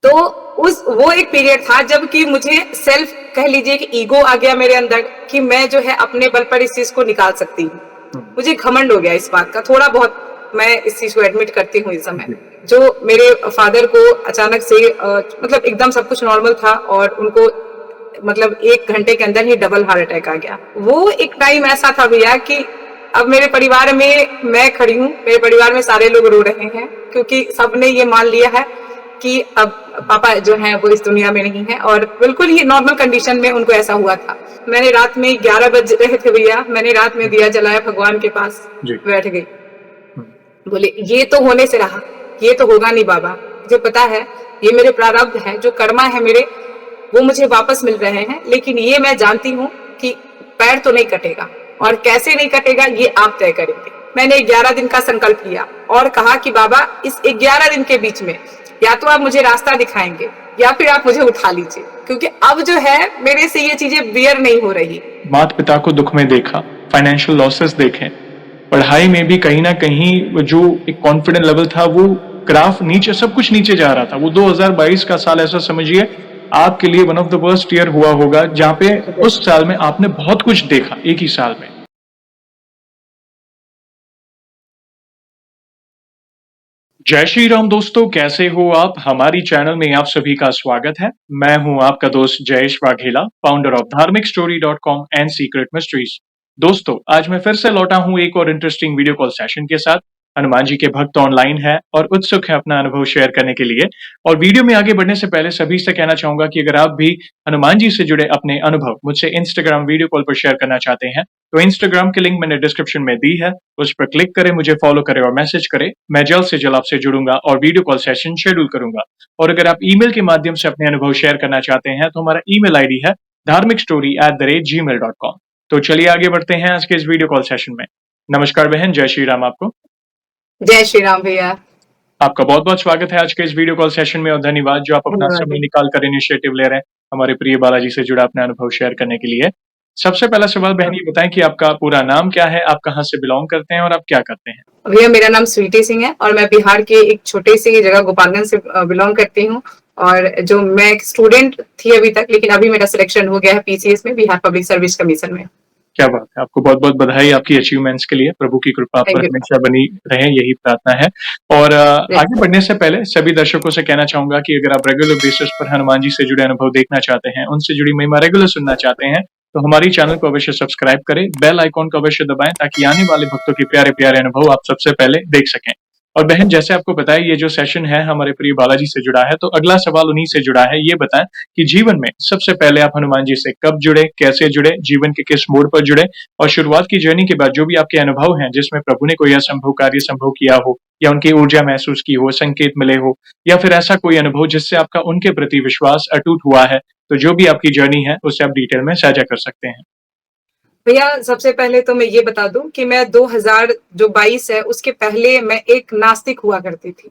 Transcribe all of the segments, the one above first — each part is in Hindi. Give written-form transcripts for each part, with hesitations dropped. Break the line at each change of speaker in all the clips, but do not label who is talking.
तो उस वो एक पीरियड था जब कि मुझे सेल्फ कह लीजिए कि ईगो आ गया मेरे अंदर कि मैं जो है अपने बल पर इस चीज को निकाल सकती हूँ। मुझे घमंड हो गया इस बात का, थोड़ा बहुत मैं इस चीज को एडमिट करती हूँ इस समय। जो मेरे फादर को अचानक से मतलब एकदम सब कुछ नॉर्मल था और उनको मतलब 1 घंटे के अंदर ही डबल हार्ट अटैक आ गया। वो एक टाइम ऐसा था भैया कि अब मेरे परिवार में मैं खड़ी हूँ, मेरे परिवार में सारे लोग रो रहे हैं क्योंकि सबने ये मान लिया है कि अब पापा जो हैं वो इस दुनिया में नहीं है, और बिल्कुल ही नॉर्मल कंडीशन में उनको ऐसा हुआ था। मैंने रात में 11 बज रहे थे भैया, मैंने रात में दिया जलाया, भगवान के पास बैठ गई, बोले ये तो होने से रहा, ये तो होगा नहीं बाबा, मुझे पता है ये मेरे प्रारब्ध है, जो कर्मा है मेरे वो मुझे वापस मिल रहे हैं, लेकिन ये मैं जानती हूँ कि पैर तो नहीं कटेगा, और कैसे नहीं कटेगा ये आप तय करेंगे। मैंने 11 दिन का संकल्प लिया और कहा कि बाबा इस 11 दिन के बीच में या तो आप मुझे रास्ता दिखाएंगे या फिर आप मुझे उठा लीजिए, क्योंकि अब जो है मेरे से ये चीजें बियर नहीं हो रही।
माता पिता को दुख में देखा, फाइनेंशियल लॉसेस देखे, पढ़ाई में भी कहीं ना कहीं जो एक कॉन्फिडेंट लेवल था वो ग्राफ नीचे, सब कुछ नीचे जा रहा था। वो 2022 का साल ऐसा समझिए आपके लिए one of the worst year हुआ होगा, जहां पे उस साल में आपने बहुत कुछ देखा एक ही साल में। जय श्री राम दोस्तों, कैसे हो आप? हमारी चैनल में आप सभी का स्वागत है। मैं हूं आपका दोस्त जयेश वाघेला, फाउंडर ऑफ धार्मिकस्टोरी.com एंड सीक्रेट मिस्ट्रीज। दोस्तों, आज मैं फिर से लौटा हूं एक और इंटरेस्टिंग वीडियो कॉल सेशन के साथ। हनुमान जी के भक्त ऑनलाइन है और उत्सुक है अपना अनुभव शेयर करने के लिए। और वीडियो में आगे बढ़ने से पहले सभी से कहना चाहूंगा कि अगर आप भी हनुमान जी से जुड़े अपने अनुभव मुझसे इंस्टाग्राम वीडियो कॉल पर शेयर करना चाहते हैं तो इंस्टाग्राम की लिंक मैंने डिस्क्रिप्शन में दी है, उस पर क्लिक करें, मुझे फॉलो करें और मैसेज करें। मैं जल्द से जल्द आपसे जुड़ूंगा और वीडियो कॉल सेशन शेड्यूल करूंगा। और अगर आप ईमेल के माध्यम से अपने अनुभव शेयर करना चाहते हैं तो हमारा ईमेल आईडी है dharmikstory@gmail.com। तो चलिए आगे बढ़ते हैं आज के इस वीडियो कॉल सेशन में। नमस्कार बहन, जय श्री राम आपको।
जय श्री राम भैया।
आपका बहुत बहुत स्वागत है आज के इस वीडियो कॉल सेशन में और धन्यवाद जो आप अपना समय निकाल कर इनिशिएटिव ले रहे हैं हमारे प्रिय बालाजी से जुड़ा अपना अनुभव शेयर करने के लिए। सबसे पहला सवाल बहन ये बताएं कि आपका पूरा नाम क्या है, आप कहाँ से बिलोंग करते हैं और आप क्या करते हैं?
भैया मेरा नाम स्वीटी सिंह है और मैं बिहार के एक छोटे सी जगह गोपालगंज से बिलोंग करती हूँ। और जो मैं एक स्टूडेंट थी अभी तक, लेकिन अभी मेरा सिलेक्शन हो गया है पीसीएस में, बिहार पब्लिक सर्विस कमीशन में।
क्या बात है, आपको बहुत बहुत बधाई आपकी अचीवमेंट्स के लिए। प्रभु की कृपा आप पर हमेशा बनी रहे, यही प्रार्थना है। और आगे बढ़ने से पहले सभी दर्शकों से कहना चाहूंगा कि अगर आप रेगुलर बेसिस पर हनुमान जी से जुड़े अनुभव देखना चाहते हैं, उनसे जुड़ी महिमा रेगुलर सुनना चाहते हैं तो हमारी चैनल को अवश्य सब्सक्राइब करें, बेल आइकॉन को अवश्य दबाएं ताकि आने वाले भक्तों के प्यारे प्यारे अनुभव आप सबसे पहले देख सकें। और बहन, जैसे आपको बताया ये जो सेशन है हमारे प्रिय बालाजी से जुड़ा है, तो अगला सवाल उन्हीं से जुड़ा है। ये बताएं कि जीवन में सबसे पहले आप हनुमान जी से कब जुड़े, कैसे जुड़े, जीवन के किस मोड़ पर जुड़े, और शुरुआत की जर्नी के बाद जो भी आपके अनुभव हैं जिसमें प्रभु ने कोई असंभव कार्य संभव किया हो या उनकी ऊर्जा महसूस की हो, संकेत मिले हो, या फिर ऐसा कोई अनुभव जिससे आपका उनके प्रति विश्वास अटूट हुआ है, तो जो भी आपकी जर्नी है उसे आप डिटेल में साझा कर सकते हैं।
भैया सबसे पहले तो मैं ये बता दूं कि मैं 2022 है उसके पहले मैं एक नास्तिक हुआ करती थी।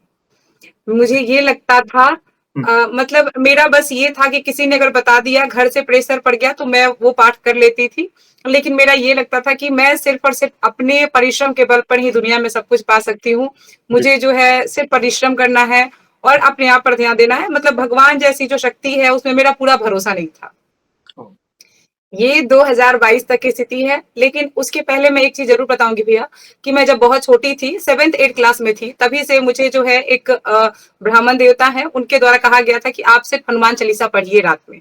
मुझे ये लगता था मतलब मेरा बस ये था कि किसी ने अगर बता दिया, घर से प्रेशर पड़ गया तो मैं वो पाठ कर लेती थी। लेकिन मेरा ये लगता था कि मैं सिर्फ और सिर्फ अपने परिश्रम के बल पर ही दुनिया में सब कुछ पा सकती हूँ। मुझे जो है सिर्फ परिश्रम करना है और अपने आप पर ध्यान देना है। मतलब भगवान जैसी जो शक्ति है उसमें मेरा पूरा भरोसा नहीं था। ये 2022 तक की स्थिति है। लेकिन उसके पहले मैं एक चीज जरूर बताऊंगी भैया कि मैं जब बहुत छोटी थी, 7th 8th क्लास में थी, तभी से मुझे जो है एक ब्राह्मण देवता है उनके द्वारा कहा गया था कि आप सिर्फ हनुमान चालीसा पढ़िए रात में।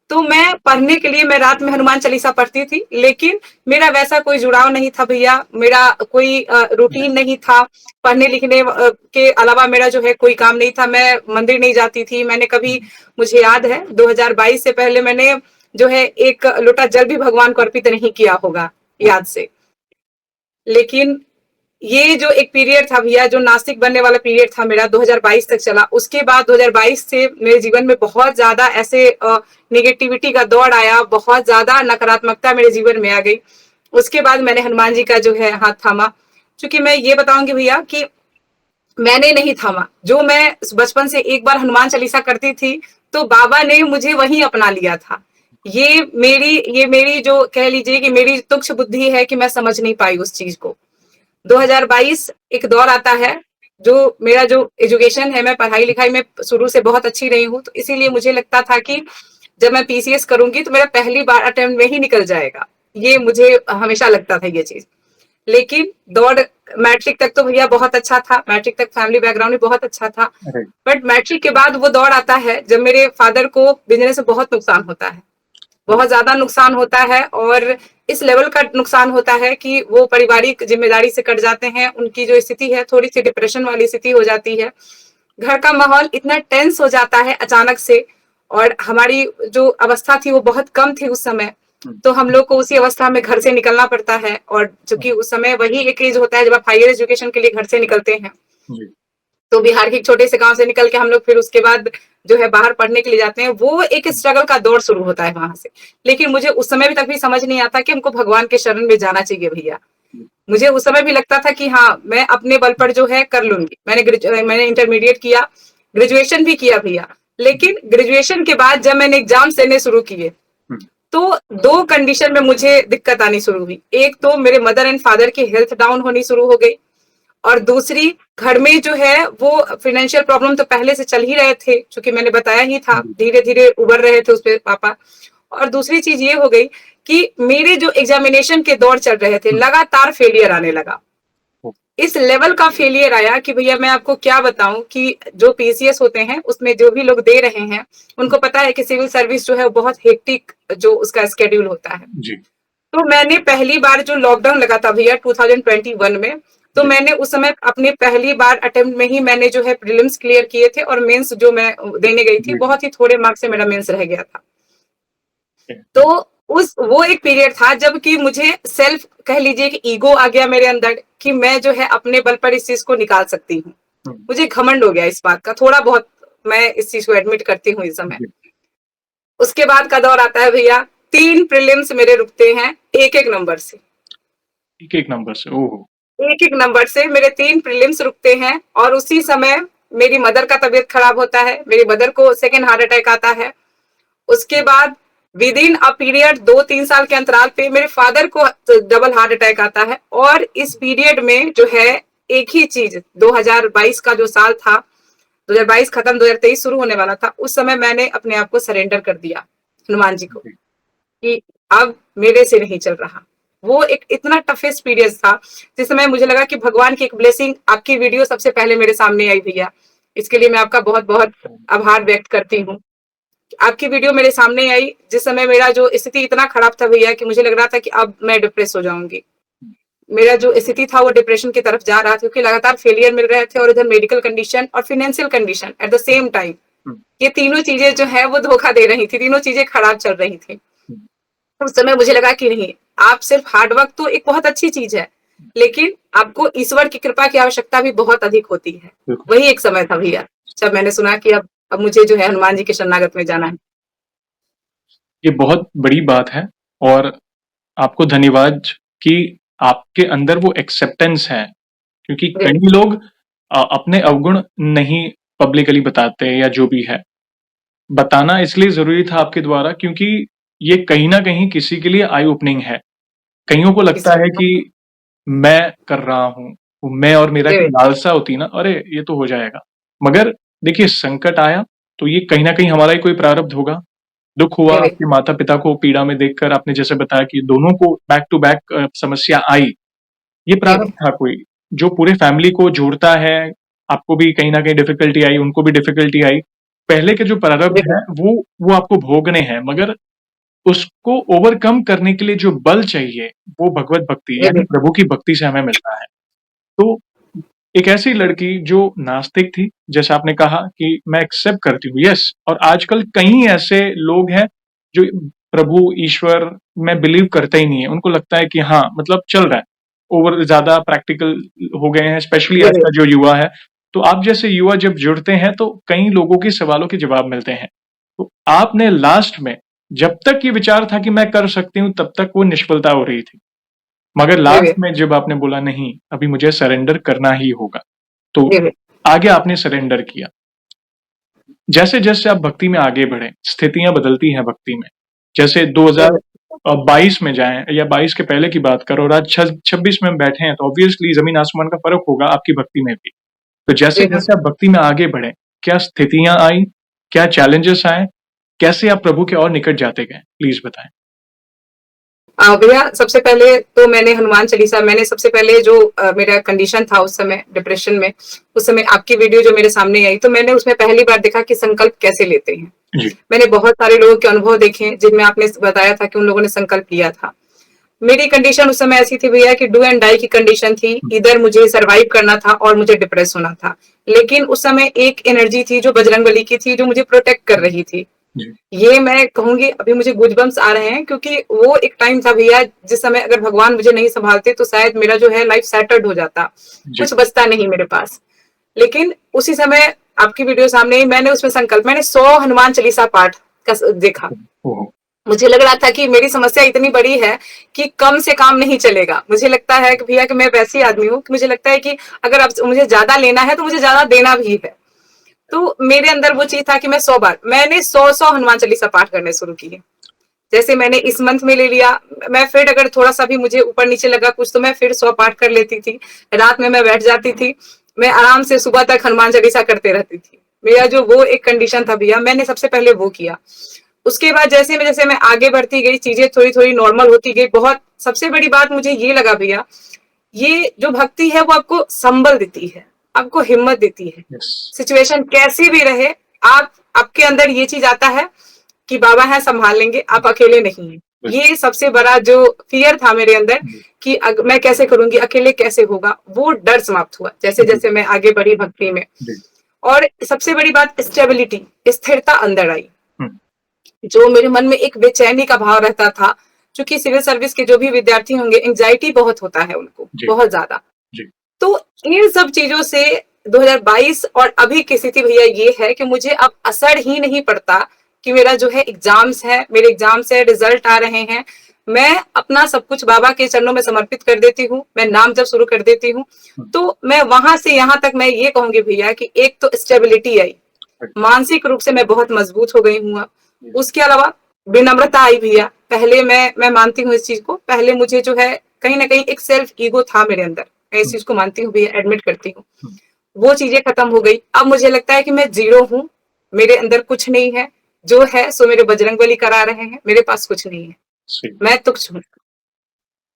तो मैं पढ़ने के लिए मैं रात में हनुमान चालीसा पढ़ती थी, लेकिन मेरा वैसा कोई जुड़ाव नहीं था भैया, मेरा कोई रूटीन नहीं था। पढ़ने लिखने के अलावा मेरा जो है कोई काम नहीं था। मैं मंदिर नहीं जाती थी। मैंने कभी, मुझे याद है 2022 से पहले मैंने जो है एक लोटा जल भी भगवान को अर्पित नहीं किया होगा याद से। लेकिन ये जो एक पीरियड था भैया, जो नास्तिक बनने वाला पीरियड था मेरा, 2022 तक चला। उसके बाद 2022 से मेरे जीवन में बहुत ज्यादा ऐसे नेगेटिविटी का दौर आया, बहुत ज्यादा नकारात्मकता मेरे जीवन में आ गई। उसके बाद मैंने हनुमान जी का जो है हाथ थामा। क्योंकि मैं ये बताऊंगी भैया कि मैंने नहीं थामा, जो मैं बचपन से एक बार हनुमान चालीसा करती थी तो बाबा ने मुझे वहीं अपना लिया था। ये मेरी जो कह लीजिए कि मेरी तुच्छ बुद्धि है कि मैं समझ नहीं पाई उस चीज को। 2022 एक दौर आता है जो मेरा जो एजुकेशन है, मैं पढ़ाई लिखाई में शुरू से बहुत अच्छी रही हूँ, तो इसीलिए मुझे लगता था कि जब मैं पीसीएस करूंगी तो मेरा पहली बार अटेम्प्ट में ही निकल जाएगा। ये मुझे हमेशा लगता था ये चीज। लेकिन दौड़ मैट्रिक तक तो भैया बहुत अच्छा था, मैट्रिक तक फैमिली बैकग्राउंड भी बहुत अच्छा था। बट मैट्रिक के बाद वो दौड़ आता है जब मेरे फादर को बिजनेस में बहुत नुकसान होता है, बहुत ज्यादा नुकसान होता है, और इस लेवल का नुकसान होता है कि वो पारिवारिक जिम्मेदारी से कट जाते हैं। उनकी जो स्थिति है थोड़ी सी डिप्रेशन वाली स्थिति हो जाती है, घर का माहौल इतना टेंस हो जाता है अचानक से, और हमारी जो अवस्था थी वो बहुत कम थी उस समय, तो हम लोग को उसी अवस्था में घर से निकलना पड़ता है। और चूंकि उस समय वही एक एज होता है जब आप हायर एजुकेशन के लिए घर से निकलते हैं, तो बिहार के एक छोटे से गांव से निकल के हम लोग फिर उसके बाद जो है बाहर पढ़ने के लिए जाते हैं, वो एक स्ट्रगल का दौर शुरू होता है वहां से। लेकिन मुझे उस समय भी तक भी समझ नहीं आता कि हमको भगवान के शरण में जाना चाहिए भैया। मुझे उस समय भी लगता था कि हाँ, मैं अपने बल पर जो है कर लूंगी। मैंने इंटरमीडिएट किया, ग्रेजुएशन भी किया भैया। लेकिन ग्रेजुएशन के बाद जब मैंने एग्जाम देने शुरू किए, तो दो कंडीशन में मुझे दिक्कत आनी शुरू हुई। एक तो मेरे मदर एंड फादर की हेल्थ डाउन होनी शुरू हो गई, और दूसरी घर में जो है वो फाइनेंशियल प्रॉब्लम तो पहले से चल ही रहे थे, क्योंकि मैंने बताया ही था, धीरे धीरे उबर रहे थे उस पे पापा। और दूसरी चीज ये हो गई कि मेरे जो एग्जामिनेशन के दौर चल रहे थे, लगातार फेलियर आने लगा। इस लेवल का फेलियर आया कि भैया मैं आपको क्या बताऊं कि जो पीसीएस होते हैं उसमें जो भी लोग दे रहे हैं, उनको पता है कि सिविल सर्विस जो है वो बहुत हेक्टिक जो उसका स्केड्यूल होता है जी। तो मैंने पहली बार जो लॉकडाउन लगा था भैया 2021 में, तो मैंने उस समय अपने पहली बार अटेम्प्ट में ही मैंने जो है प्रीलिम्स क्लियर किए थे, और मेंस जो मैं देने गई थी बहुत ही थोड़े मार्क्स से मेरा मेंस रह गया था। तो वो एक पीरियड था जब कि मुझे सेल्फ कह लीजिए कि ईगो आ गया मेरे अंदर कि मैं जो है अपने बल पर इस चीज को निकाल सकती हूँ। मुझे घमंड हो गया इस बात का थोड़ा बहुत, मैं इस चीज को एडमिट करती हूँ इस समय। उसके बाद का दौर आता है भैया, 3 प्रीलिम्स मेरे रुकते हैं एक एक नंबर से,
एक नंबर से। ओह,
एक नंबर से मेरे 3 प्रीलिम्स रुकते हैं। और उसी समय मेरी मदर का तबीयत खराब होता है, मेरी मदर को सेकेंड हार्ट अटैक आता है। उसके बाद विद इन अ पीरियड 2-3 साल के अंतराल पे मेरे फादर को डबल हार्ट अटैक आता है। और इस पीरियड में जो है एक ही चीज, 2022 का जो साल था, 2022 खत्म 2023 शुरू होने वाला था, उस समय मैंने अपने आप को सरेंडर कर दिया हनुमान जी को कि अब मेरे से नहीं चल रहा। वो एक इतना टफेस्ट पीरियड था जिस समय मुझे लगा कि भगवान की एक ब्लेसिंग, आपकी वीडियो सबसे पहले मेरे सामने आई भैया, इसके लिए मैं आपका बहुत बहुत आभार व्यक्त करती हूँ। आपकी वीडियो मेरे सामने आई जिस समय मेरा जो स्थिति इतना खराब था भैया कि मुझे लग रहा था कि अब मैं डिप्रेस हो जाऊंगी। मेरा जो स्थिति था वो डिप्रेशन की तरफ जा रहा था, क्योंकि लगातार फेलियर मिल रहे थे और इधर मेडिकल कंडीशन और financial condition at the same time, ये तीनों चीजें जो है वो धोखा दे रही थी, तीनों चीजें खराब चल रही थी। उस समय मुझे लगा कि नहीं, आप सिर्फ हार्डवर्क तो एक बहुत अच्छी चीज है, लेकिन आपको ईश्वर की कृपा की आवश्यकता भी बहुत अधिक होती है। वही एक समय था भैया जब मैंने सुना कि अब मुझे जो है हनुमान जी के शरणागत में जाना है।
ये बहुत बड़ी बात है, और आपको धन्यवाद कि आपके अंदर वो एक्सेप्टेंस है, क्योंकि कई लोग अपने अवगुण नहीं पब्लिकली बताते या जो भी है। बताना इसलिए जरूरी था आपके द्वारा क्योंकि ये कहीं ना कहीं किसी के लिए आई ओपनिंग है। कईयों को लगता है कि मैं कर रहा हूं, मैं और मेरा की लालसा होती ना, अरे ये तो हो जाएगा। मगर देखिए, संकट आया तो ये कहीं ना कहीं हमारा ही कोई प्रारब्ध होगा। दुख हुआ आपके माता पिता को पीड़ा में देखकर, आपने जैसे बताया कि दोनों को बैक टू बैक समस्या आई, ये प्रारब्ध था कोई जो पूरे फैमिली को जोड़ता है। आपको भी कहीं ना कहीं डिफिकल्टी आई, उनको भी डिफिकल्टी आई। पहले के जो प्रारब्ध है वो आपको भोगने हैं, मगर उसको ओवरकम करने के लिए जो बल चाहिए वो भगवत भक्ति यानी प्रभु की भक्ति से हमें मिलता है। तो एक ऐसी लड़की जो नास्तिक थी, जैसा आपने कहा कि मैं एक्सेप्ट करती हूँ, यस, और आजकल कई ऐसे लोग हैं जो प्रभु ईश्वर में बिलीव करते ही नहीं है। उनको लगता है कि हाँ, मतलब चल रहा है, ओवर ज्यादा प्रैक्टिकल हो गए हैं, स्पेशली आज का जो युवा है। तो आप जैसे युवा जब जुड़ते हैं तो कई लोगों के सवालों के जवाब मिलते हैं। तो आपने लास्ट में, जब तक ये विचार था कि मैं कर सकती हूँ, तब तक वो निष्फलता हो रही थी, मगर लास्ट में जब आपने बोला नहीं, अभी मुझे सरेंडर करना ही होगा, तो आगे आपने सरेंडर किया। जैसे जैसे आप भक्ति में आगे बढ़े, स्थितियां बदलती हैं भक्ति में। जैसे 2022 में जाएं या 22 के पहले की बात करो और आज 26 में बैठे हैं, तो ऑब्वियसली जमीन आसमान का फर्क होगा आपकी भक्ति में भी। तो
जी
जैसे
हाँ।
जैसे आप भक्ति में आगे बढ़े, क्या स्थितियां आई, क्या चैलेंजेस आए, कैसे आप प्रभु के और निकट जाते गए, प्लीज बताएं।
भैया सबसे पहले तो मैंने हनुमान चालीसा, मैंने सबसे पहले जो मेरा कंडीशन था उस समय डिप्रेशन में, उस समय आपकी वीडियो जो मेरे सामने आई तो मैंने उसमें पहली बार देखा कि संकल्प कैसे लेते हैं।
जी।
मैंने बहुत सारे लोगों के अनुभव देखे जिनमें आपने बताया था कि उन लोगों ने संकल्प लिया था। मेरी कंडीशन उस समय ऐसी थी भैया कि डू एंड डाई की कंडीशन थी, इधर मुझे सरवाइव करना था और मुझे डिप्रेस होना था। लेकिन उस समय एक एनर्जी थी जो बजरंगबली की थी, जो मुझे प्रोटेक्ट कर रही थी।
जी।
ये मैं कहूंगी, अभी मुझे गूजबम्स आ रहे हैं क्योंकि वो एक टाइम था भैया जिस समय अगर भगवान मुझे नहीं संभालते तो शायद मेरा जो है लाइफ सेटल्ड हो जाता,
जी।
कुछ बचता नहीं मेरे पास। लेकिन उसी समय आपकी वीडियो सामने ही मैंने उसमें संकल्प, मैंने 100 हनुमान चालीसा पाठ का देखा।
ओहो।
मुझे लग रहा था कि मेरी समस्या इतनी बड़ी है कि कम से काम नहीं चलेगा। मुझे लगता है कि भैया कि मैं वैसी आदमी हूँ कि मुझे लगता है कि अगर अब मुझे ज्यादा लेना है तो मुझे ज्यादा देना भी है। तो मेरे अंदर वो चीज था कि मैं 100 बार, मैंने 100 हनुमान चालीसा पाठ करने शुरू किए। जैसे मैंने इस मंथ में ले लिया, मैं फिर अगर थोड़ा सा भी मुझे ऊपर नीचे लगा कुछ तो मैं फिर 100 पाठ कर लेती थी। रात में मैं बैठ जाती थी, मैं आराम से सुबह तक हनुमान चालीसा करते रहती थी। मेरा जो वो एक कंडीशन था भैया, मैंने सबसे पहले वो किया। उसके बाद जैसे मैं आगे बढ़ती गई, चीजें थोड़ी थोड़ी नॉर्मल होती गई। बहुत सबसे बड़ी बात मुझे ये लगा भैया, ये जो भक्ति है वो आपको संबल देती है, आपको हिम्मत देती है।
यस।
सिचुएशन कैसी भी रहे, आप आपके अंदर ये चीज आता है कि बाबा है संभाल लेंगे, आप अकेले नहीं हैं। ये सबसे बड़ा जो फियर था मेरे अंदर कि मैं कैसे करूंगी, अकेले कैसे होगा, वो डर समाप्त हुआ जैसे
जी।
जैसे मैं आगे बढ़ी भक्ति में।
जी।
और सबसे बड़ी बात स्टेबिलिटी, स्थिरता अंदर आई।
हम्म।
जो मेरे मन में एक बेचैनी का भाव रहता था, क्योंकि सिविल सर्विस के जो भी विद्यार्थी होंगे एंजाइटी बहुत होता है उनको,
जी।
बहुत ज्यादा।
जी।
तो इन सब चीजों से 2022 और अभी की स्थिति भैया ये है कि मुझे अब असर ही नहीं पड़ता कि मेरा जो है एग्जाम्स है, मेरे एग्जाम्स है, रिजल्ट आ रहे हैं। मैं अपना सब कुछ बाबा के चरणों में समर्पित कर देती हूँ, मैं नाम जब शुरू कर देती हूँ। तो मैं वहां से यहाँ तक मैं ये कहूंगी भैया कि एक तो स्टेबिलिटी आई, मानसिक रूप से मैं बहुत मजबूत हो गई हूँ। उसके अलावा विनम्रता आई भैया। पहले मैं मानती हूँ इस चीज को, पहले मुझे जो है कहीं ना कहीं एक सेल्फ ईगो था मेरे अंदर, मैं इस चीज को मानती हूँ भैया, एडमिट करती हूँ। वो चीजें खत्म हो गई। अब मुझे लगता है कि मैं जीरो हूँ, मेरे अंदर कुछ नहीं है, जो है सो मेरे बजरंगबली करा रहे हैं, मेरे पास कुछ नहीं है, मैं तुच्छ हूँ।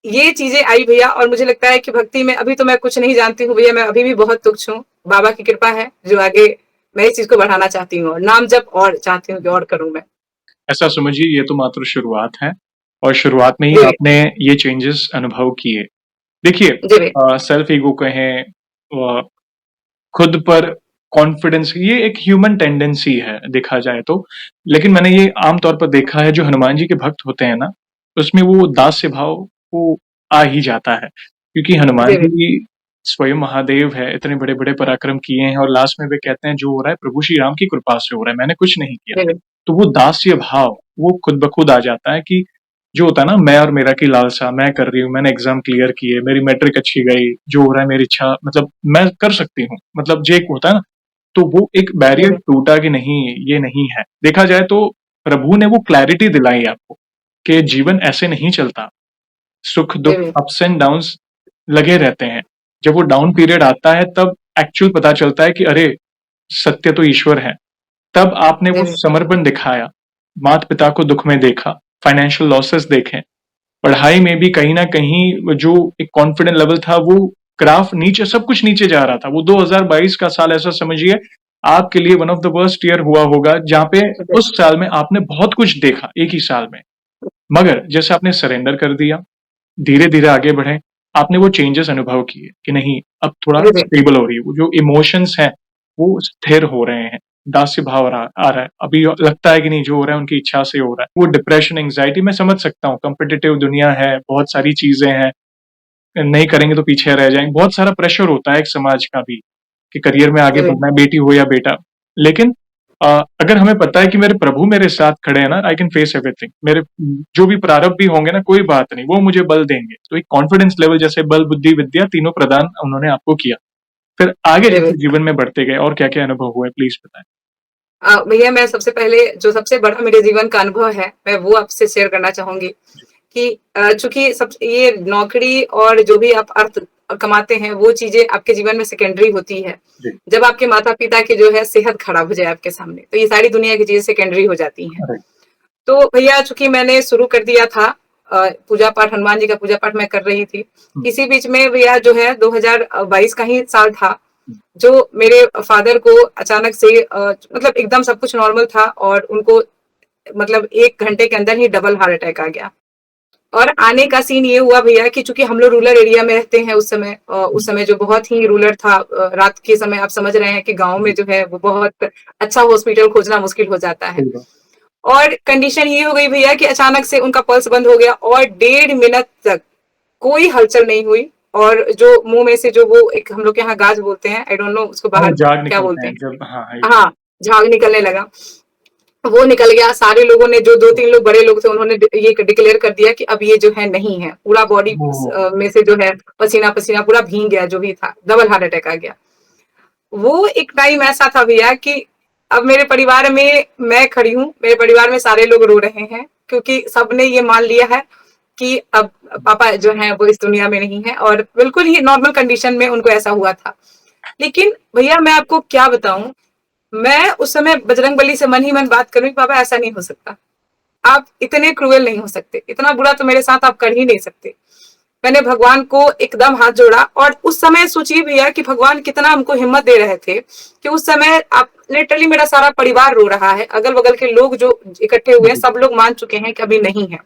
ये चीजें आई भैया, और मुझे लगता है कि भक्ति में अभी तो मैं कुछ नहीं जानती हूँ भैया, मैं अभी भी बहुत तुच्छ हूँ। बाबा की कृपा है जो आगे मैं इस चीज को बढ़ाना चाहती हूँ, और नाम जब और चाहती हूँ कि और करूँ मैं।
ऐसा समझिए ये तो मात्र शुरुआत है और शुरुआत में ही
जी
आपने ये चेंजेस अनुभव किए। देखिए,
जी भैया।
सेल्फ ईगो कहें, खुद पर कॉन्फिडेंस, ये एक ह्यूमन टेंडेंसी है देखा जाए तो। लेकिन मैंने ये आम तौर पर देखा है जो हनुमान जी के भक्त होते हैं ना, उसमें वो दास्य भाव वो आ ही जाता है, क्योंकि हनुमान
जी भैया।
जी स्वयं महादेव है, इतने बड़े बड़े पराक्रम किए हैं और लास्ट में वे कहते हैं जो हो रहा है प्रभु श्री राम की कृपा से हो रहा है, मैंने कुछ नहीं किया।
जी भैया।
तो वो दास्य भाव वो खुद ब खुद आ जाता है कि जो होता है ना, मैं और मेरा की लालसा, मैं कर रही हूँ, मैंने एग्जाम क्लियर किए, मेरी मैट्रिक अच्छी गई, जो हो रहा है मेरी इच्छा, मतलब मैं कर सकती हूँ, मतलब जो एक होता है ना, तो वो एक
जी
बैरियर
भैया।
टूटा कि नहीं ये नहीं है। देखा जाए तो प्रभु ने वो क्लैरिटी दिलाई आपको कि जीवन ऐसे नहीं चलता, सुख
जी
दुख
भैया।
अप्स एंड डाउन्स लगे रहते हैं। जब वो डाउन पीरियड आता है तब एक्चुअल पता चलता है कि अरे सत्य तो ईश्वर है। तब आपने
जी
वो
भैया।
समर्पण दिखाया, माता पिता को दुख में देखा, फाइनेंशियल लॉसेस देखे, पढ़ाई में भी कहीं ना कहीं जो एक कॉन्फिडेंट लेवल था वो ग्राफ नीचे, सब कुछ नीचे जा रहा था। वो 2022 का साल ऐसा समझिए आपके लिए one of the worst year हुआ होगा, जहां पे उस साल में आपने बहुत कुछ देखा एक ही साल में। मगर जैसे आपने सरेंडर कर दिया, धीरे धीरे आगे बढ़े, आपने वो चेंजेस अनुभव किए कि नहीं अब थोड़ा
जी भैया।
स्टेबल हो रही है, वो जो इमोशंस हैं वो स्थिर हो रहे हैं, दास्य भाव आ रहा है, अभी लगता है कि नहीं जो हो रहा है उनकी इच्छा से हो रहा है। वो डिप्रेशन एंग्जाइटी मैं समझ सकता हूँ, कॉम्पिटिटिव दुनिया है, बहुत सारी चीजें हैं, नहीं करेंगे तो पीछे रह जाएंगे, बहुत सारा प्रेशर होता है एक समाज का भी कि करियर में आगे
जी भैया।
बढ़ना है, बेटी हो या बेटा। लेकिन अगर हमें पता है कि मेरे प्रभु मेरे साथ खड़े हैं ना, आई कैन फेस एवरीथिंग, मेरे जो भी प्रारब्ध भी होंगे ना, कोई बात नहीं, वो मुझे बल देंगे। तो एक कॉन्फिडेंस लेवल, जैसे बल बुद्धि विद्या तीनों प्रदान उन्होंने आपको किया। फिर आगे
जी भैया।
जैसे जीवन में बढ़ते गए और क्या क्या अनुभव हुए, प्लीज बताएं।
भैया मैं सबसे पहले जो सबसे बड़ा मेरे जीवन का अनुभव है मैं वो आपसे शेयर करना चाहूंगी कि चूंकि सब ये नौकरी और जो भी आप अर्थ कमाते हैं वो चीजें आपके जीवन में सेकेंडरी होती है।
जी।
जब आपके माता पिता की जो है सेहत खराब हो जाए आपके सामने, तो ये सारी दुनिया की चीजें सेकेंडरी हो जाती हैं।
राइट।
तो भैया चूंकि मैंने शुरू कर दिया था पूजा पाठ, हनुमान जी का पूजा पाठ मैं कर रही थी। इसी बीच में भैया जो है 2022 का ही साल था, जो मेरे फादर को अचानक से मतलब एकदम सब कुछ नॉर्मल था और उनको मतलब 1 घंटे के अंदर ही डबल हार्ट अटैक आ गया। और आने का सीन ये हुआ भैया कि चूंकि हम लोग रूरल एरिया में रहते हैं उस समय जो बहुत ही रूरल था, रात के समय आप समझ रहे हैं कि गाँव में जो है वो बहुत अच्छा हॉस्पिटल खोजना मुश्किल हो जाता है।
सही बात।
और कंडीशन ये हो गई भैया कि अचानक से उनका पल्स बंद हो गया और 1.5 मिनट तक कोई हलचल नहीं हुई। और जो मुंह में से जो वो एक हम लोग के यहाँ गाज बोलते हैं, आई डोंट नो उसको
हाँ,
बाहर
जाग
क्या
निकलते
बोलते
हैं
हैं।
जब, हाँ,
हाँ, झाग निकलने लगा। वो निकल गया। सारे लोगों ने, जो 2-3 लोग बड़े लोग थे, उन्होंने ये डिक्लेयर कर दिया कि अब ये जो है नहीं है। पूरा बॉडी
ओह!
में से जो है पसीना पसीना पूरा भीग गया, जो भी था डबल हार्ट अटैक आ गया। वो एक टाइम ऐसा था भैया कि अब मेरे परिवार में मैं खड़ी हूँ, मेरे परिवार में सारे लोग रो रहे हैं क्योंकि सबने ये मान लिया है कि अब पापा जो है वो इस दुनिया में नहीं है, और बिल्कुल ही नॉर्मल कंडीशन में उनको ऐसा हुआ था। लेकिन भैया मैं आपको क्या बताऊं, मैं उस समय बजरंगबली से मन ही मन बात करूं कि पापा ऐसा नहीं हो सकता, आप इतने क्रूएल नहीं हो सकते, इतना बुरा तो मेरे साथ आप कर ही नहीं सकते। मैंने भगवान को एकदम हाथ जोड़ा। और उस समय सोचिए भैया कि भगवान कितना हमको हिम्मत दे रहे थे कि उस समय आप लिटरली, मेरा सारा परिवार रो रहा है, अगल बगल के लोग जो इकट्ठे हुए हैं
जी।
सब लोग मान चुके हैं कि अभी नहीं है।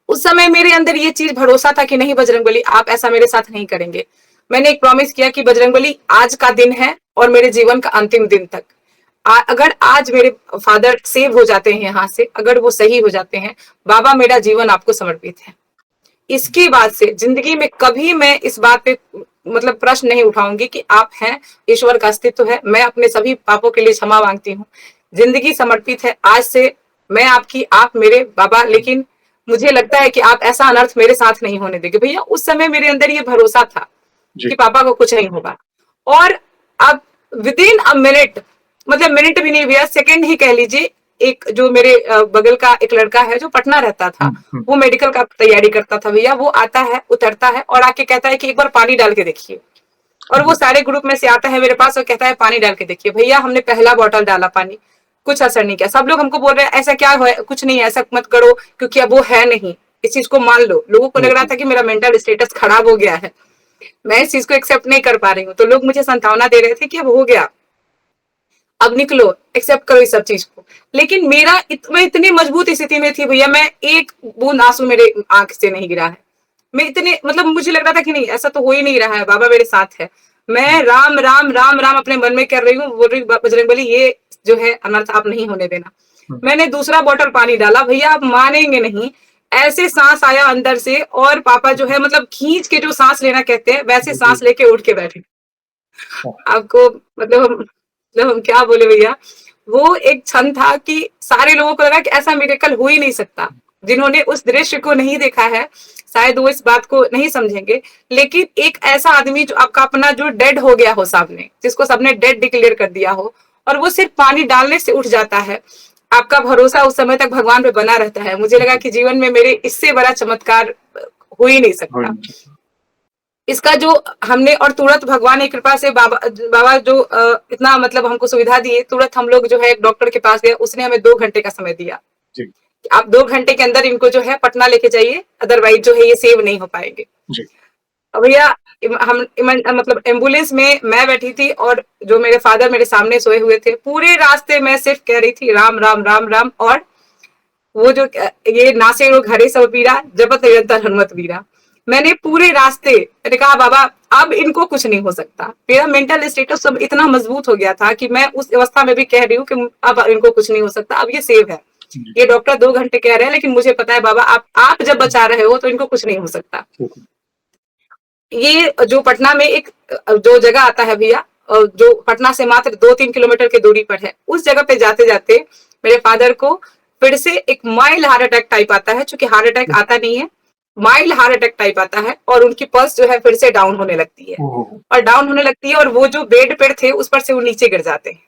उस समय मेरे अंदर ये चीज भरोसा था कि नहीं बजरंगबली, आप ऐसा मेरे साथ नहीं करेंगे। मैंने एक प्रॉमिस किया कि बजरंगबली आज का दिन है और मेरे जीवन का अंतिम दिन तक अगर आज मेरे फादर सेव हो जाते हैं यहाँ से, अगर वो सही हो जाते हैं, बाबा मेरा जीवन आपको समर्पित है। इसके बाद से जिंदगी में कभी मैं इस बात पे मतलब प्रश्न नहीं उठाऊंगी कि आप हैं, ईश्वर का अस्तित्व है। मैं अपने सभी पापों के लिए क्षमा मांगती हूँ। जिंदगी समर्पित है आज से, मैं आपकी, आप मेरे बाबा। लेकिन मुझे लगता है कि आप ऐसा अनर्थ मेरे साथ नहीं होने देंगे। भैया उस समय मेरे अंदर ये भरोसा था
जी।
कि पापा को कुछ नहीं होगा। और अब विद इन अ मिनट, मतलब मिनट भी नहीं भैया, सेकंड ही कह लीजिए, एक जो मेरे बगल का एक लड़का है जो पटना रहता था, वो मेडिकल का तैयारी करता था भैया, वो आता है, उतरता है और आके कहता है कि एक बार पानी डाल के देखिए। और वो सारे ग्रुप में से आता है मेरे पास और कहता है पानी डाल के देखिए। भैया हमने पहला बॉटल डाला पानी, कुछ असर नहीं किया। सब लोग हमको बोल रहे हैं ऐसा क्या है, कुछ नहीं है, ऐसा मत करो क्योंकि अब वो है नहीं, इस चीज को मान लो। लोगों को लग रहा था कि मेरा मेंटल स्टेटस खराब हो गया है, मैं इस चीज को एक्सेप्ट नहीं कर पा रही हूँ। तो लोग मुझे सांत्वना दे रहे थे कि अब हो गया, अब निकलो, एक्सेप्ट करो इस सब चीज को। लेकिन मैं इतनी मजबूत स्थिति में थी भैया, मैं एक बूंद आंसू मेरे आंख से नहीं गिरा है। मैं इतने मतलब मुझे लग रहा था कि नहीं ऐसा तो हो ही नहीं रहा है, बाबा मेरे साथ है। मैं राम राम राम राम अपने मन में कर रही हूँ, बोल रही बजरंगबली ये जो है अनर्थ आप नहीं होने देना। मैंने दूसरा बोतल पानी डाला भैया, आप मानेंगे नहीं, ऐसे सांस आया अंदर से, और पापा जो है मतलब खींच के जो सांस लेना कहते हैं वैसे सांस लेके उठ के बैठे। आपको मतलब हम क्या बोले भैया, वो एक क्षण था कि सारे लोगों को लगा कि ऐसा मिरेकल हो ही नहीं सकता। जिन्होंने उस दृश्य को नहीं देखा है शायद वो इस बात को नहीं समझेंगे। लेकिन एक ऐसा आदमी जो आपका अपना जो डेड हो गया हो सामने, जिसको सबने डेड डिक्लेयर कर दिया हो, और वो सिर्फ पानी डालने से उठ जाता है, आपका भरोसा उस समय तक भगवान पे बना रहता है। मुझे लगा कि जीवन में मेरे इससे बड़ा चमत्कार हो ही नहीं सकता। इसका जो हमने, और तुरंत भगवान की कृपा से बाबा जो इतना मतलब हमको सुविधा दिए, तुरंत हम लोग जो है एक डॉक्टर के पास गए, उसने हमें 2 घंटे का समय दिया।
जी।
आप 2 घंटे के अंदर इनको जो है पटना लेके जाइए, अदरवाइज जो है ये सेव नहीं हो पाएंगे।
जी।
भैया हम मतलब एम्बुलेंस में मैं बैठी थी और जो मेरे फादर मेरे सामने सोए हुए थे। पूरे रास्ते में सिर्फ कह रही थी राम राम राम राम, और वो जो ये नासे लोग हरे सब पीरा, जपत निरंतर हनुमत वीरा। मैंने पूरे रास्ते मैंने कहा बाबा अब इनको कुछ नहीं हो सकता। मेरा मेंटल स्टेटस सब इतना मजबूत हो गया था कि मैं उस अवस्था में भी कह रही हूँ कि अब इनको कुछ नहीं हो सकता, अब ये सेव है। ये डॉक्टर 2 घंटे कह रहे हैं, लेकिन मुझे पता है बाबा आप जब बचा रहे हो तो इनको कुछ नहीं हो सकता। ये जो पटना में एक जो जगह आता है भैया, जो पटना से मात्र 2-3 किलोमीटर की दूरी पर है, उस जगह पे जाते जाते मेरे फादर को फिर से एक माइल्ड हार्ट अटैक टाइप आता है। चूंकि हार्ट अटैक आता नहीं है, माइल्ड हार्ट अटैक टाइप आता है, और उनकी पल्स जो है फिर से डाउन होने लगती है, और डाउन होने लगती है, और वो जो बेड पर थे उस पर से वो नीचे गिर जाते हैं।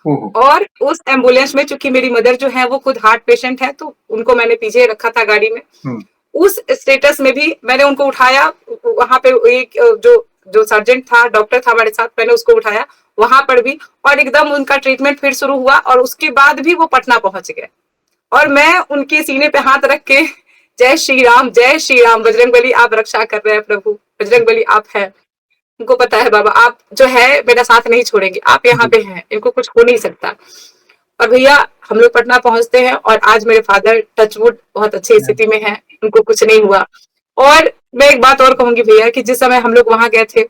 ओहो!
और उस एम्बुलेंस में चूंकि मेरी मदर जो है वो खुद हार्ट पेशेंट है, तो उनको मैंने पीछे रखा था गाड़ी में।
हुँ,
उस स्टेटस में भी मैंने उनको उठाया, वहां पे एक जो जो सर्जेंट था, डॉक्टर था हमारे साथ, मैंने उसको उठाया वहां पर भी, और एकदम उनका ट्रीटमेंट फिर शुरू हुआ, और उसके बाद भी वो पटना पहुंच गए। और मैं उनके सीने पे हाथ रख के जय श्री राम, बजरंग बली आप रक्षा कर रहे हैं प्रभु, बजरंग बली आप है, उनको पता है बाबा आप जो है मेरा साथ नहीं छोड़ेंगे, आप यहाँ
जी,
पे हैं, इनको कुछ हो नहीं सकता। और भैया हम लोग पटना पहुंचते हैं, और आज मेरे फादर टचवुड बहुत अच्छी
हाँ,
स्थिति में हैं, उनको कुछ नहीं हुआ। और मैं एक बात और कहूंगी भैया कि जिस समय हम लोग वहां गए थे,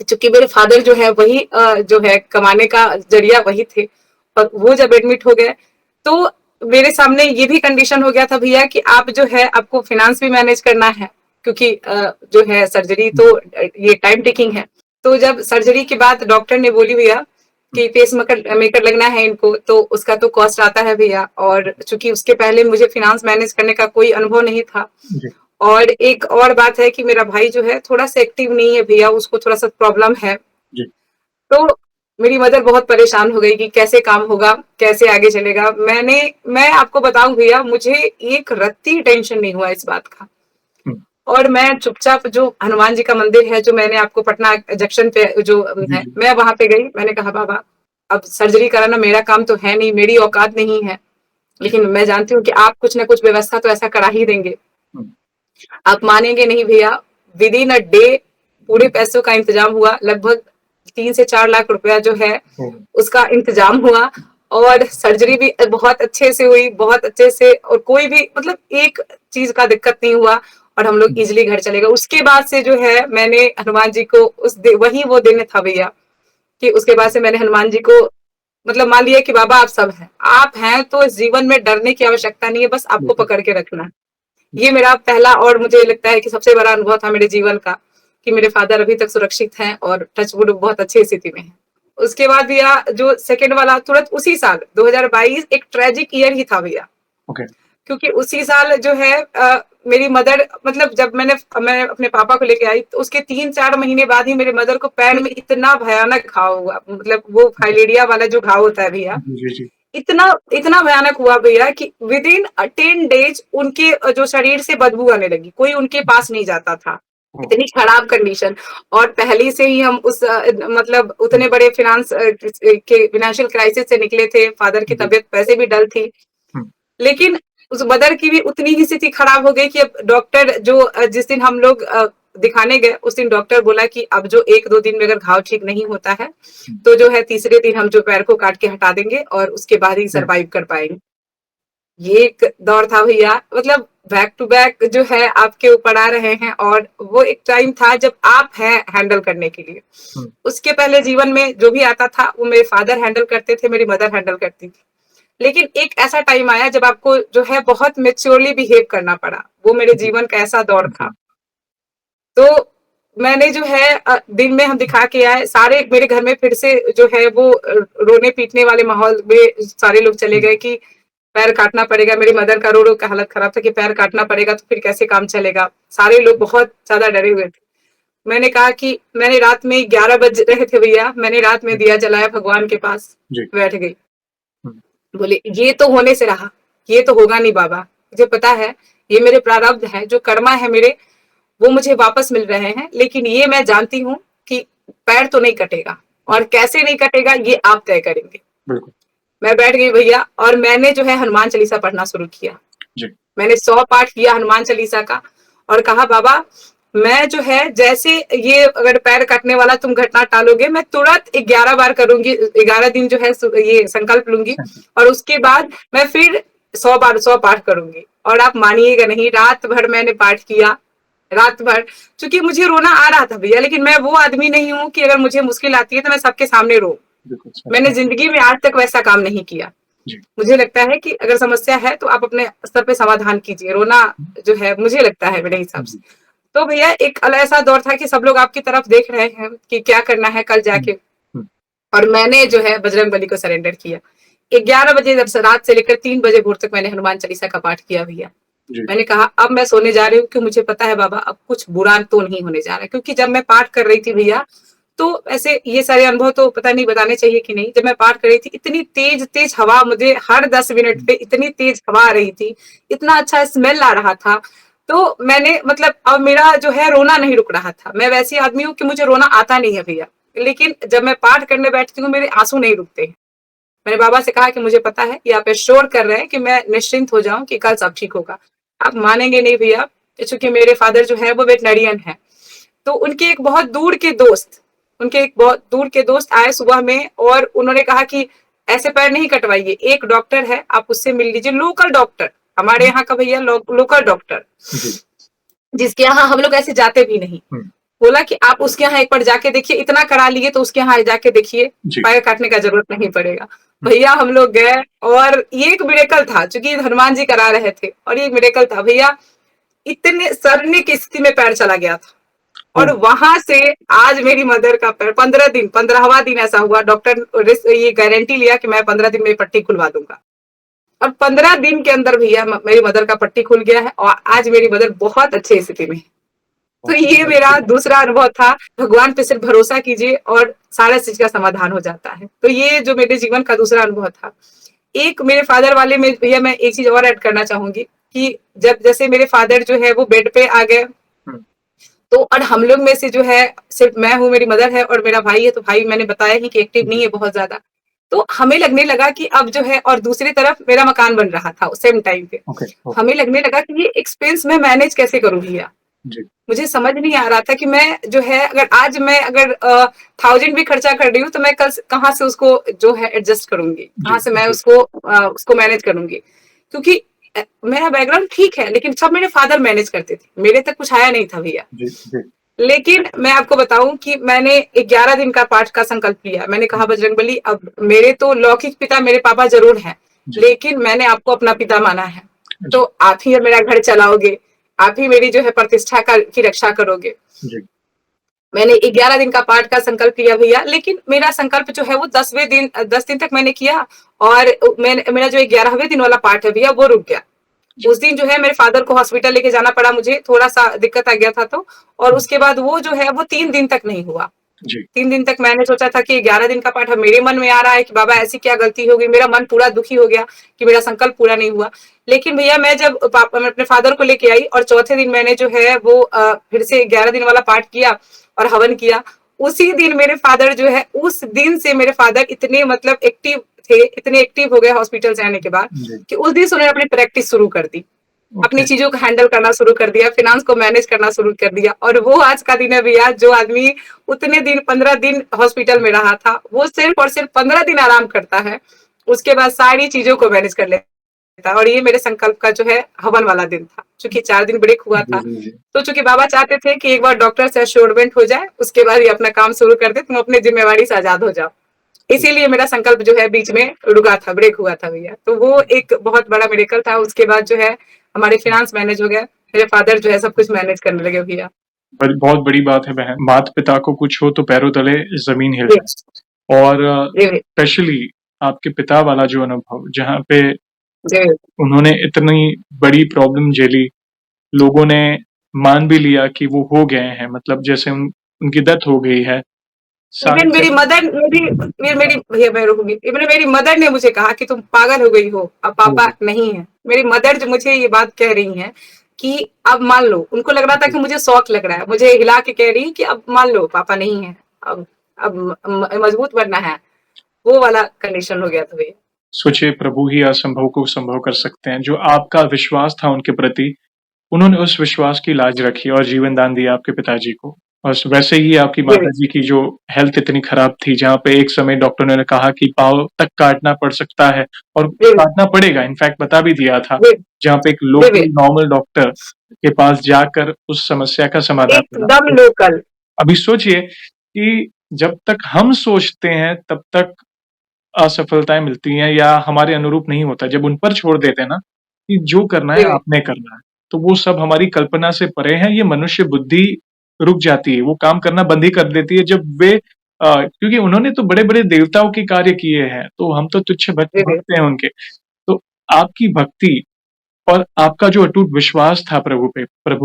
चूंकि मेरे फादर जो है वही जो है कमाने का जरिया वही थे, और वो जब एडमिट हो गए तो मेरे सामने ये भी कंडीशन हो गया था भैया कि आप जो है आपको फाइनेंस भी मैनेज करना है, क्योंकि जो है सर्जरी
हुँ,
तो ये टाइम टेकिंग है। तो जब सर्जरी के बाद डॉक्टर ने बोली भैया
हुँ,
कि पेस मेकर मेकर लगना है इनको, तो उसका तो कॉस्ट आता है भैया, और चूंकि उसके पहले मुझे फाइनेंस मैनेज करने का कोई अनुभव नहीं था।
जी,
और एक और बात है कि मेरा भाई जो है थोड़ा सा एक्टिव नहीं है भैया, उसको थोड़ा सा प्रॉब्लम है।
जी,
तो मेरी मदर बहुत परेशान हो गई कि कैसे काम होगा, कैसे आगे चलेगा। मैं आपको बताऊं भैया, मुझे एक रत्ती टेंशन नहीं हुआ इस बात का।
हुँ,
और मैं चुपचाप, जो हनुमान जी का मंदिर है जो मैंने आपको पटना जंक्शन पे जो
जी,
है,
जी,
मैं वहां पे गई, मैंने कहा बाबा अब सर्जरी कराना मेरा काम तो है नहीं, मेरी औकात नहीं है,
जी,
लेकिन मैं जानती हूँ कि आप कुछ ना कुछ व्यवस्था तो ऐसा करा ही देंगे।
हुँ,
आप मानेंगे नहीं भैया, विद इन अ डे पूरे पैसों का इंतजाम हुआ, लगभग 3 से 4 लाख रुपया जो है
ओह!
उसका इंतजाम हुआ। और सर्जरी भी बहुत अच्छे से हुई, बहुत अच्छे से, और कोई भी मतलब एक चीज का दिक्कत नहीं हुआ, और हम लोग
हुँ,
इजिली घर चले गए। उसके बाद से जो है मैंने हनुमान जी को वही वो दिन था भैया, कि उसके बाद से मैंने हनुमान जी को मतलब मान लिया कि बाबा आप हैं तो इस जीवन में डरने की आवश्यकता नहीं है, बस आपको
बिल्कुल,
पकड़ के रखना है।
हुँ,
ये मेरा पहला और मुझे लगता है कि सबसे बड़ा अनुभव था मेरे जीवन का, कि मेरे फादर अभी तक सुरक्षित हैं और टचवुड बहुत अच्छी स्थिति में हैं। उसके बाद भैया जो सेकंड वाला तुरंत उसी साल 2022 एक ट्रेजिक ईयर ही था भैया,
ओके,
क्योंकि उसी साल जो है मेरी मदर, मतलब जब मैं अपने पापा को लेके आई तो उसके 3-4 महीने बाद ही मेरे मदर को पैर में इतना भयानक घाव हुआ, मतलब वो
ओके,
फाइलेरिया वाला जो घाव होता है भैया,
जी, जी, जी,
इतना इतना भयानक हुआ भैया कि विद इन 10 डेज उनके जो शरीर से बदबू आने लगी, कोई उनके पास नहीं जाता था,
ओह!
इतनी खराब कंडीशन। और पहले से ही हम उस मतलब
हुँ,
उतने बड़े के फाइनेंशियल क्राइसिस से निकले थे, फादर की
जी,
तबीयत वैसे भी डल थी,
हुँ,
लेकिन उस मदर की भी उतनी ही स्थिति खराब हो गई कि अब डॉक्टर जो जिस दिन हम लोग दिखाने गए, उस दिन डॉक्टर बोला कि अब जो 1-2 दिन में अगर घाव ठीक नहीं होता है
हुँ,
तो जो है तीसरे दिन हम जो पैर को काट के हटा देंगे और उसके बाद ही
हुँ,
सरवाइव कर पाएंगे। ये एक दौर था भैया, मतलब बैक टू बैक जो है आपके ऊपर आ रहे हैं, और वो एक टाइम था जब आप हैं हैंडल करने के लिए।
हुँ,
उसके पहले जीवन में जो भी आता था वो मेरे फादर हैंडल करते थे, मेरी मदर हैंडल करती थी। लेकिन एक ऐसा टाइम आया जब आपको जो है बहुत मेच्योरली बिहेव करना पड़ा, वो मेरे
जी,
जीवन का ऐसा दौर था।
जी,
तो मैंने जो है दिन में हम दिखा के आए, सारे मेरे घर में फिर से जो है वो रोने पीटने वाले माहौल में सारे लोग चले
हुँ,
गए कि पैर काटना पड़ेगा। मेरी मदर का रो रो के हालत खराब था कि पैर काटना पड़ेगा तो फिर कैसे काम चलेगा। सारे लोग बहुत ज्यादा डरे हुए थे। मैंने कहा कि मैंने रात में 11 बज रहे थे भैया, मैंने रात में
हुँ,
दिया जलाया भगवान के पास,
जी,
बैठ गई।
हुँ,
बोले ये तो होने से रहा, ये तो होगा नहीं बाबा, मुझे पता है ये मेरे प्रारब्ध है, जो कर्मा है मेरे वो मुझे वापस मिल रहे हैं, लेकिन ये मैं जानती हूँ कि पैर तो नहीं कटेगा,
जी,
और कैसे नहीं कटेगा ये आप तय करेंगे।
बिल्कुल,
मैं बैठ गई भैया, और मैंने जो है हनुमान चालीसा पढ़ना शुरू किया।
जी,
मैंने 100 पाठ किया हनुमान चालीसा का, और कहा बाबा मैं जो है जैसे ये अगर पैर काटने वाला तुम घटना टालोगे, मैं तुरंत 11 बार करूंगी, 11 दिन जो है ये संकल्प लूंगी,
सही,
और उसके बाद मैं फिर 100 बार 100 पाठ करूंगी। और आप मानिएगा नहीं, रात भर मैंने पाठ किया, रात भर। चूंकि मुझे रोना आ रहा था भैया, लेकिन मैं वो आदमी नहीं हूं कि अगर मुझे मुश्किल आती है तो मैं सबके सामने रो।
बिल्कुल सच
मैंने
में,
जिंदगी में आज तक वैसा काम नहीं किया।
जी,
मुझे लगता है कि अगर समस्या है तो आप अपने स्तर पे समाधान कीजिए, रोना जो है मुझे लगता है मेरे हिसाब से।
जी,
तो भैया एक ऐसा दौर था कि सब लोग आपकी तरफ देख रहे हैं कि क्या करना है कल
हुँ,
जाके,
हुँ,
और मैंने जो है बजरंग बली को सरेंडर किया। 11 बजे जब से रात से लेकर 3 बजे भोर तक मैंने हनुमान चालीसा का पाठ किया भैया।
जी,
मैंने कहा अब मैं सोने जा रही हूँ कि मुझे पता है बाबा अब कुछ बुरा तो नहीं होने जा रहा है, क्योंकि जब मैं पाठ कर रही थी भैया तो ऐसे ये सारे अनुभव तो पता नहीं बताने चाहिए कि नहीं। जब मैं पाठ कर रही थी, इतनी तेज हवा, मुझे हर 10 मिनट पे इतनी तेज हवा आ रही थी, इतना अच्छा स्मेल आ रहा था। तो मैंने मतलब अब मेरा जो है रोना नहीं रुक रहा था। मैं वैसी आदमी हूँ कि मुझे रोना आता नहीं है भैया, लेकिन जब मैं पाठ करने बैठती हूँ मेरे आंसू नहीं रुकते। मैंने बाबा से कहा कि मुझे पता है कि आप एश्योर कर रहे हैं कि मैं निश्चिंत हो जाऊं कि कल सब ठीक होगा। आप मानेंगे नहीं भैया, चूंकि मेरे फादर जो है वो वेटनरियन है, तो उनके एक बहुत दूर के दोस्त आए सुबह में और उन्होंने कहा कि ऐसे पैर नहीं कटवाइए, एक डॉक्टर है आप उससे मिल लीजिए, लोकल डॉक्टर, हमारे यहाँ का भैया लोकल डॉक्टर,
जी।
जिसके यहाँ हम लोग ऐसे जाते भी नहीं। बोला कि आप उसके यहाँ एक बार जाके देखिए, इतना करा लिए तो उसके यहाँ जाके देखिए,
जी।
पैर काटने का जरूरत नहीं पड़ेगा। भैया हम लोग गए और ये एक मिरेकल था, क्योंकि हनुमान जी करा रहे थे, और ये एक मिरेकल था भैया, इतने सड़ने की स्थिति में पैर चला गया था। और वहां से आज मेरी मदर का पैर 15वां दिन ऐसा हुआ, डॉक्टर ये गारंटी लिया कि मैं 15 दिन में पट्टी खुलवा दूंगा, और 15 दिन के अंदर भैया मेरी मदर का पट्टी खुल गया है और आज मेरी मदर बहुत अच्छी स्थिति में है। तो ये मेरा दूसरा अनुभव था। भगवान पे सिर्फ भरोसा कीजिए और सारा चीज का समाधान हो जाता है। तो ये जो मेरे जीवन का दूसरा अनुभव था। एक मेरे फादर वाले में भैया मैं एक चीज और ऐड करना चाहूंगी कि जब जैसे मेरे फादर जो है वो बेड पे आ गए, तो और हम लोग में से जो है सिर्फ मैं हूँ, मेरी मदर है और मेरा भाई है, तो भाई मैंने बताया ही कि एक्टिव नहीं है बहुत ज्यादा। तो हमें लगने लगा कि अब जो है, और दूसरी तरफ मेरा मकान बन रहा था उस सेम टाइम पे, हमें लगने लगा कि ये एक्सपेंस मैं मैनेज कैसे करूँ भैया। मुझे समझ नहीं आ रहा था कि मैं जो है अगर आज मैं अगर 1000 भी खर्चा कर रही हूँ तो मैं कल कहाँ से उसको जो है एडजस्ट करूंगी, कहाँ से मैं उसको मैनेज करूंगी, क्योंकि मेरा बैकग्राउंड ठीक है लेकिन सब मेरे फादर मैनेज करते थे, मेरे तक कुछ आया नहीं था भैया। लेकिन मैं आपको बताऊं कि मैंने 11 दिन का पाठ का संकल्प लिया। मैंने कहा बजरंगबली, अब मेरे तो लौकिक पिता मेरे पापा जरूर हैं, लेकिन मैंने आपको अपना पिता माना है, तो आप ही मेरा घर चलाओगे, आप ही मेरी जो है प्रतिष्ठा की रक्षा करोगे। मैंने 11 दिन का पाठ का संकल्प लिया भैया, लेकिन मेरा संकल्प जो है वो 10 दिन तक मैंने किया, और मेरा जो 11वें दिन वाला पाठ है भैया वो रुक गया। उस दिन जो है मेरे फादर को हॉस्पिटल लेके जाना पड़ा, मुझे थोड़ा सा दिक्कत आ गया था तो, और उसके बाद वो जो है वो 3 दिन तक नहीं हुआ। 3 दिन तक मैंने सोचा था कि 11 दिन का पाठ है, मेरे मन में आ रहा है कि बाबा ऐसी क्या गलती हो गई, मेरा मन पूरा दुखी हो गया कि मेरा संकल्प पूरा नहीं हुआ। लेकिन भैया मैं जब मैं अपने फादर को लेके आई और चौथे दिन मैंने जो है वो फिर से 11 दिन वाला पाठ किया और हवन किया, उसी दिन मेरे फादर जो है, उस दिन से मेरे फादर इतने मतलब एक्टिव थे, इतने एक्टिव हो गए हॉस्पिटल से आने के बाद कि उस दिन से उन्होंने अपनी प्रैक्टिस शुरू कर दी, अपनी चीजों को हैंडल करना शुरू कर दिया, फिनांस को मैनेज करना शुरू कर दिया। और वो आज का दिन है भैया, जो आदमी उतने दिन 15 दिन हॉस्पिटल में रहा था, वो सिर्फ और सिर्फ 15 दिन आराम करता है, उसके बाद सारी चीजों को मैनेज कर लेता है। और ये मेरे संकल्प का जो है हवन वाला दिन था, चूंकि 4 दिन ब्रेक हुआ था, तो चूंकि बाबा चाहते थे कि एक बार डॉक्टर से एश्योरमेंट हो जाए, उसके बाद ये अपना काम शुरू कर दे, तुम अपनी जिम्मेवारी से आजाद हो जाओ। इसीलिए मेरा संकल्प जो है बीच में रुका था, ब्रेक हुआ था भैया। तो वो एक बहुत बड़ा मिरेकल था। उसके बाद जो है हमारे फाइनेंस मैनेज हो गया, मेरे फादर जो है सब कुछ मैनेज करने लगे भैया।
बहुत बड़ी बात है बहन, माता पिता को कुछ हो तो पैरों तले जमीन हिल जाए। और स्पेशली आपके पिता वाला जो अनुभव, जहाँ पे उन्होंने इतनी बड़ी प्रॉब्लम झेली, लोगों ने मान भी लिया कि वो हो गए हैं, मतलब जैसे उनकी डेथ हो गई है।
इवन मेरी भैया मैं रुकूंगी, इवन मेरी मदर ने मुझे कहा कि तुम पागल हो गई हो, अब पापा नहीं है। मेरी मदर जो मुझे ये बात कह रही हैं कि अब मान लो, उनको लग रहा था कि मुझे शौक लग रहा है, मुझे हिला के कह रही कि अब मान लो पापा नहीं है, अब मजबूत बनना है, वो वाला कंडीशन हो गया था भैया।
सोचिए, प्रभु ही असंभव को संभव कर सकते हैं। जो आपका विश्वास था उनके प्रति, उन्होंने उस विश्वास की लाज रखी और जीवन दान दिया आपके पिताजी को। और वैसे ही आपकी माताजी की जो हेल्थ इतनी खराब थी, जहाँ पे एक समय डॉक्टर ने कहा कि पाँव तक काटना पड़ सकता है, और काटना पड़ेगा, इनफैक्ट बता भी दिया था, जहाँ पे एक लोकल नॉर्मल डॉक्टर के पास जाकर उस समस्या का समाधान
एकदम लोकल।
अभी सोचिए कि जब तक हम सोचते हैं तब तक असफलताएं मिलती हैं या हमारे अनुरूप नहीं होता। जब उन पर छोड़ देते हैं ना कि जो करना है आपने करना है, तो वो सब हमारी कल्पना से परे है। ये मनुष्य बुद्धि रुक जाती है, वो काम करना बंद ही कर देती है जब वे क्योंकि उन्होंने तो बड़े-बड़े देवताओं के कार्य किए हैं, तो हम तो तुच्छ भक्त हैं उनके। तो आपकी भक्ति और आपका जो अटूट विश्वास था प्रभु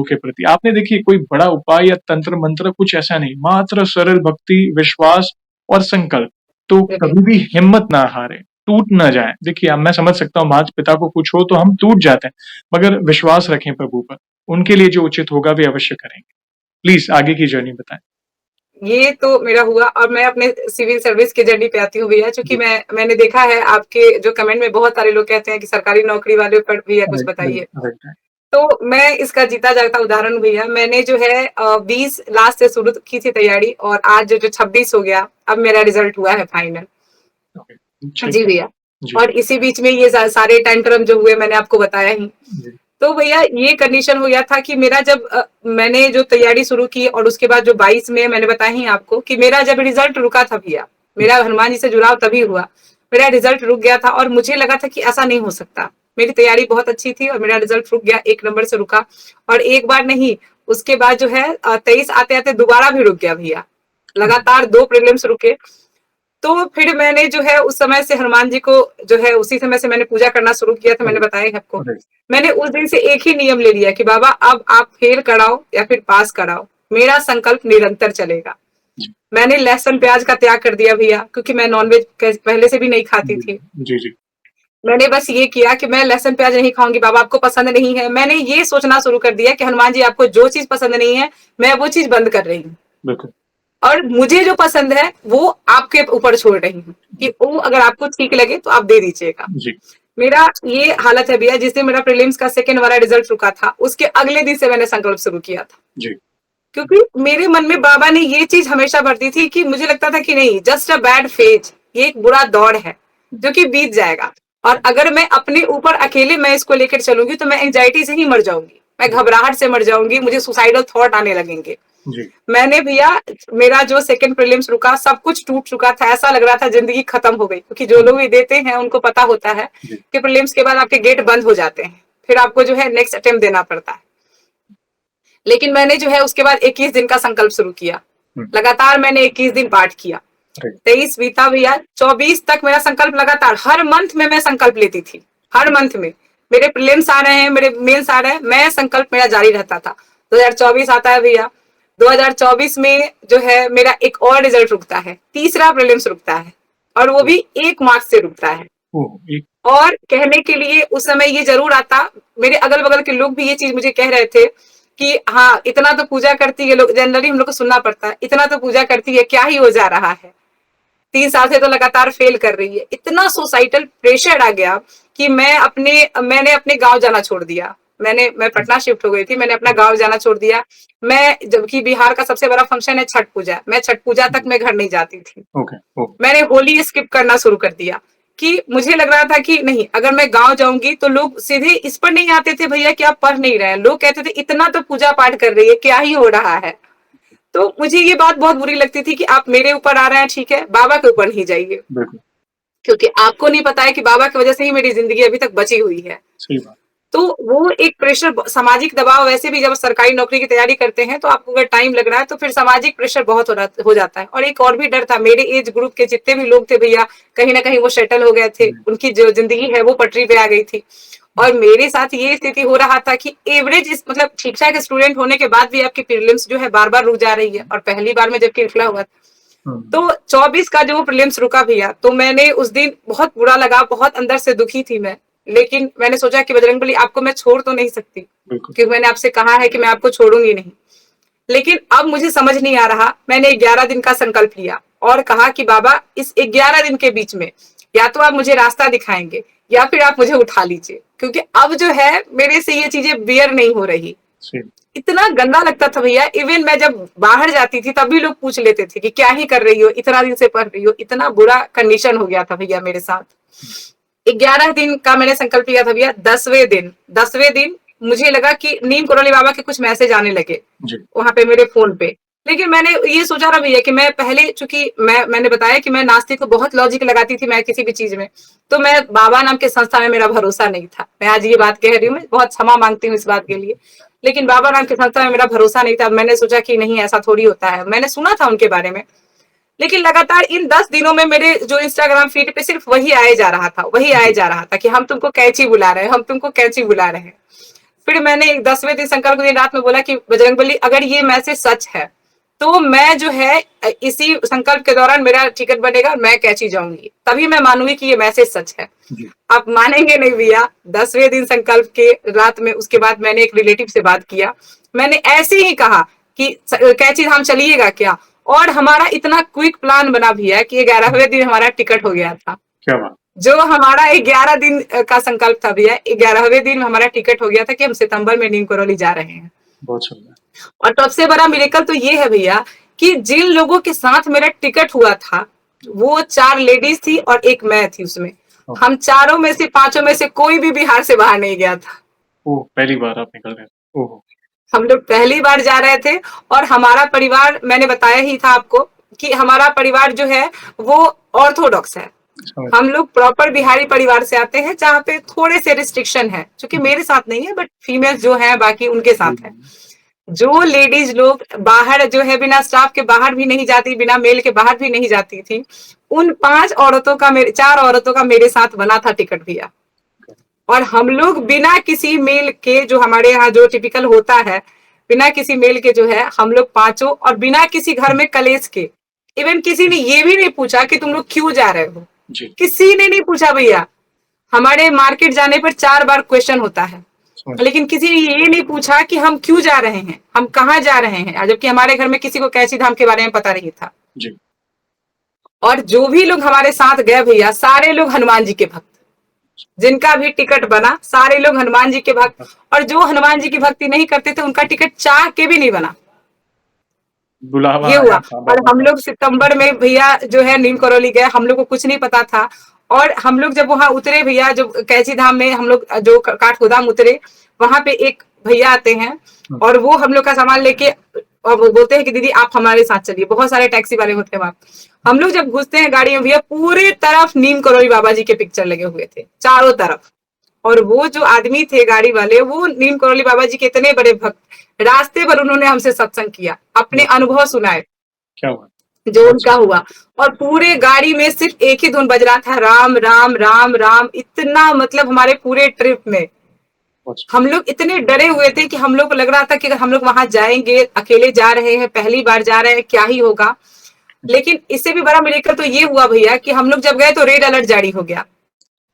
के प्रति, आपने देखिए कोई बड़ा उपाय या तंत्र मंत्र कुछ ऐसा नहीं, मात्र सरल भक्ति, विश्वास और संकल्प। तो कभी भी हिम्मत ना हारे, टूट ना जाए। देखिए अब मैं समझ सकता हूँ माता पिता को कुछ हो तो हम टूट जाते हैं, मगर विश्वास रखें प्रभु पर, उनके लिए जो उचित होगा वे अवश्य करेंगे। प्लीज आगे की जर्नी बताएं।
ये तो मेरा हुआ। और मैं अपने सिविल सर्विस की जर्नी पे आती हूँ भैया, क्योंकि मैंने देखा है आपके जो कमेंट में बहुत सारे लोग कहते हैं कि सरकारी नौकरी वाले पर भैया कुछ बताइए। तो मैं इसका जीता जागता उदाहरण भैया, मैंने जो है 20 लास्ट से शुरू की थी तैयारी, और आज जो 26 हो गया, अब मेरा रिजल्ट हुआ है फाइनल। जी भैया। और इसी बीच में ये सारे टेंट्रम जो हुए मैंने आपको बताया ही। तो भैया ये कंडीशन हो गया था कि मेरा जब मैंने जो तैयारी शुरू की, और उसके बाद जो 22 में मैंने बताया ही आपको कि मेरा जब रिजल्ट रुका था भैया, मेरा हनुमान जी से जुड़ाव तभी हुआ, मेरा रिजल्ट रुक गया था और मुझे लगा था कि ऐसा नहीं हो सकता। मेरी तैयारी बहुत अच्छी थी और मेरा रिजल्ट रुक गया, 1 नंबर से रुका। और एक बार नहीं, उसके बाद जो है 23 आते आते दोबारा भी रुक गया भैया, लगातार 2 प्रीलिम्स रुके। तो फिर मैंने जो है उस समय से हनुमान जी को जो है उसी समय से मैंने पूजा करना शुरू किया था, मैंने बताया है आपको। मैंने उस दिन से एक ही नियम ले लिया कि बाबा अब आप फेल कराओ या फिर पास कराओ, मेरा संकल्प निरंतर चलेगा। मैंने लहसुन प्याज का त्याग कर दिया भैया, क्योंकि मैं नॉनवेज पहले से भी नहीं खाती थी।
जी जी।
मैंने बस ये किया कि मैं लहसुन प्याज नहीं खाऊंगी, बाबा आपको पसंद नहीं है। मैंने ये सोचना शुरू कर दिया कि हनुमान जी आपको जो चीज पसंद नहीं है मैं वो चीज बंद कर रही हूँ,
बिल्कुल।
और मुझे जो पसंद है वो आपके ऊपर छोड़ रही हूँ कि वो अगर आपको ठीक लगे तो आप दे दीजिएगा। मेरा ये हालत है भैया। जिस दिन मेरा प्रीलिम्स का 2nd वाला रिजल्ट रुका था, उसके अगले दिन से मैंने संकल्प शुरू किया था
जी।
क्योंकि मेरे मन में बाबा ने ये चीज हमेशा भरती थी कि मुझे लगता था कि नहीं, जस्ट अ बैड फेज, ये एक बुरा दौर है जो कि बीत जाएगा। और अगर मैं अपने ऊपर अकेले मैं इसको लेकर चलूंगी तो मैं एंजाइटी से ही मर जाऊंगी, मैं घबराहट से मर जाऊंगी, मुझे सुसाइडल थॉट आने लगेंगे। मैंने भैया, मेरा जो 2nd प्रीलिम्स रुका, सब कुछ टूट चुका था, ऐसा लग रहा था जिंदगी खत्म हो गई, क्योंकि जो लोग ये देते हैं उनको पता होता है कि प्रीलिम्स के बाद आपके गेट बंद हो जाते हैं, फिर आपको जो है नेक्स्ट अटेम्प्ट देना पड़ता है। लेकिन मैंने जो है उसके बाद 21 दिन का संकल्प शुरू किया, लगातार मैंने 21 दिन पाठ किया। 23 बीता भैया, 24 तक मेरा संकल्प लगातार, हर मंथ में मैं संकल्प लेती थी, हर मंथ में मेरे प्रीलिम्स आ रहे हैं, मेरे मेंस आ रहे हैं, मैं संकल्प मेरा जारी रहता था। 2024 आता है भैया, 2024 में जो है मेरा एक और रिजल्ट रुकता है, तीसरा प्रीलिम्स रुकता है, और वो भी 1 मार्क्स से रुकता है। और कहने के लिए उस समय ये जरूर आता, मेरे अगल बगल के लोग भी ये चीज मुझे कह रहे थे कि हाँ, इतना तो पूजा करती है, लोग जनरली हम लोग को सुनना पड़ता है, इतना तो पूजा करती है, क्या ही हो जा रहा है, 3 साल से तो लगातार फेल कर रही है। इतना सोसाइटल प्रेशर आ गया कि मैंने अपने गांव जाना छोड़ दिया। मैं पटना शिफ्ट हो गई थी, मैंने अपना गांव जाना छोड़ दिया। मैं, जबकि बिहार का सबसे बड़ा फंक्शन है छठ पूजा, मैं छठ पूजा तक मैं घर नहीं जाती थी। मैंने होली स्किप करना शुरू कर दिया कि मुझे लग रहा था कि नहीं, अगर मैं गांव जाऊंगी तो लोग सीधे इस पर नहीं आते थे भैया कि आप पढ़ नहीं रहे हैं, लोग कहते थे इतना तो पूजा पाठ कर रही है, क्या ही हो रहा है। तो मुझे ये बात बहुत बुरी लगती थी कि आप मेरे ऊपर आ रहे हैं, ठीक है, बाबा के ऊपर नहीं जाइए, क्योंकि आपको नहीं पता है कि बाबा की वजह से ही मेरी जिंदगी अभी तक बची हुई है।
सही बात।
तो वो एक प्रेशर, सामाजिक दबाव, वैसे भी जब सरकारी नौकरी की तैयारी करते हैं तो आपको अगर टाइम लग रहा है तो फिर सामाजिक प्रेशर बहुत हो जाता है। और एक और भी डर था, मेरे एज ग्रुप के जितने भी लोग थे भैया, कहीं ना कहीं वो सेटल हो गए थे, उनकी जो जिंदगी है वो पटरी पे आ गई थी, और मेरे साथ ये स्थिति हो रहा था कि एवरेज, मतलब ठीक ठाक स्टूडेंट होने के बाद भी आपकी प्रीलिम्स जो है बार बार रुक जा रही है, और पहली बार में जबकि निकला हुआ था। तो 24 का जो प्रीलिम्स रुका भैया, तो मैंने उस दिन, बहुत बुरा लगा, बहुत अंदर से दुखी थी मैं, लेकिन मैंने सोचा कि बजरंगबली आपको मैं छोड़ तो नहीं सकती, क्योंकि मैंने आपसे कहा है कि मैं आपको छोड़ूंगी नहीं। लेकिन अब मुझे समझ नहीं आ रहा, मैंने 11 दिन का संकल्प लिया और कहा कि बाबा इस 11 दिन के बीच में या तो आप मुझे रास्ता दिखाएंगे या फिर आप मुझे उठा लीजिए, क्योंकि अब जो है मेरे से ये चीजें बियर नहीं हो रही। इतना गंदा लगता था भैया, इवन मैं जब बाहर जाती थी तब भी लोग पूछ लेते थे कि क्या ही कर रही हो, इतना दिन से पढ़ रही हो। इतना बुरा कंडीशन हो गया था भैया मेरे साथ। 11 दिन का मैंने संकल्प लिया था भैया। 10वें दिन मुझे लगा कि नीम करोली बाबा के कुछ मैसेज आने लगे वहां पे मेरे फोन पे। लेकिन मैंने ये सोचा था भैया कि मैं पहले, चूंकि मैंने बताया कि मैं नास्तिक को बहुत लॉजिक लगाती थी मैं किसी भी चीज में, तो मैं बाबा नाम के संस्था में मेरा भरोसा नहीं था। मैं आज ये बात कह रही हूँ, मैं बहुत क्षमा मांगती हूँ इस बात के लिए, लेकिन बाबा नाम के संस्था में मेरा भरोसा नहीं था। मैंने सोचा कि नहीं, ऐसा थोड़ी होता है, मैंने सुना था उनके बारे में, लेकिन लगातार इन 10 दिनों में मेरे जो इंस्टाग्राम फीड पे सिर्फ वही आए जा रहा था, वही आए जा रहा था कि हम तुमको कैची बुला रहे हैं, हम तुमको कैची बुला रहे हैं। फिर मैंने 10वें दिन संकल्प दिन रात में बोला कि बजरंगबली अगर ये मैसेज सच है तो मैं जो है इसी संकल्प के दौरान मेरा टिकट बनेगा, मैं कैची जाऊंगी, तभी मैं मानूंगी कि ये मैसेज सच है। आप मानेंगे नहीं भैया, 10वें दिन संकल्प के रात में उसके बाद मैंने एक रिलेटिव से बात किया, मैंने ऐसे ही कहा कि कैची धाम चलिएगा क्या, और हमारा इतना क्विक प्लान बना भैया कि 11वें दिन हमारा टिकट हो गया था।
क्या बात।
जो हमारा 11 दिन का संकल्प था भैया, 11वें दिन में हमारा टिकट हो गया था कि हम सितंबर में नीम करौली जा रहे हैं।
बहुत सुंदर।
और सबसे बड़ा मिरेकल तो ये है भैया कि जिन लोगों के साथ मेरा टिकट हुआ था वो 4 लेडीज थी और एक मैं थी उसमें। हम चारों में से 5 में से कोई भी बिहार से बाहर नहीं गया था।
ओह, पहली बार आप निकल गए। ओह, हम
लोग पहली बार जा रहे थे और हमारा परिवार, मैंने बताया ही था आपको कि हमारा परिवार जो है वो ऑर्थोडॉक्स है। हम लोग प्रॉपर बिहारी परिवार से आते हैं जहाँ पे थोड़े से रिस्ट्रिक्शन है, क्योंकि मेरे साथ नहीं है बट फीमेल जो है बाकी उनके साथ है। जो लेडीज लोग बाहर जो है बिना स्टाफ के बाहर भी नहीं जाती, बिना मेल के बाहर भी नहीं जाती थी, उन 4 औरतों का मेरे साथ बना था टिकट भैया। और हम लोग बिना किसी मेल के, जो हमारे यहाँ जो टिपिकल होता है, बिना किसी मेल के जो है हम लोग 5 और बिना किसी घर में कलेश के, इवन किसी ने ये भी नहीं पूछा कि तुम लोग क्यों जा रहे हो, किसी ने नहीं पूछा भैया। हमारे मार्केट जाने पर 4 बार क्वेश्चन होता है, लेकिन किसी ने ये नहीं पूछा कि हम क्यों जा रहे हैं, हम कहाँ जा रहे हैं, जबकि हमारे घर में किसी को कैची धाम के बारे में पता नहीं था जी। और जो भी लोग हमारे साथ गए भैया, सारे लोग हनुमान जी के भक्त, जिनका भी टिकट बना सारे लोग हनुमान जी के भक्त, और जो हनुमान जी की भक्ति नहीं करते थे उनका टिकट चाह के भी नहीं बना। ये हुआ। और हम लोग सितंबर में भैया जो है नीम करौली गए, हम लोग को कुछ नहीं पता था। और हम लोग जब वहां उतरे भैया, जो कैची धाम में हम लोग जो काठगोदाम उतरे, वहां पे एक भैया आते हैं और वो हम लोग का सामान लेके और वो बोलते हैं कि दीदी आप हमारे साथ चलिए। बहुत सारे टैक्सी वाले होते हैं वहां। हम लोग जब घुसते हैं गाड़ी में भैया, पूरे तरफ नीम करौली बाबा जी के पिक्चर लगे हुए थे चारों तरफ। और वो जो आदमी थे गाड़ी वाले, वो नीम करौली बाबा जी के इतने बड़े भक्त, रास्ते भर उन्होंने हमसे सत्संग किया, अपने अनुभव सुनाए, क्या हुआ जो उनका हुआ। और पूरे गाड़ी में सिर्फ एक ही धुन बज रहा था, राम राम राम राम। इतना मतलब हमारे पूरे ट्रिप में हम लोग इतने डरे हुए थे कि हम लोग को लग रहा था कि अगर हम लोग वहां जाएंगे, अकेले जा रहे हैं, पहली बार जा रहे हैं, क्या ही होगा। लेकिन इससे भी बड़ा मिरेकल तो ये हुआ भैया कि हम लोग जब गए तो रेड अलर्ट जारी हो गया।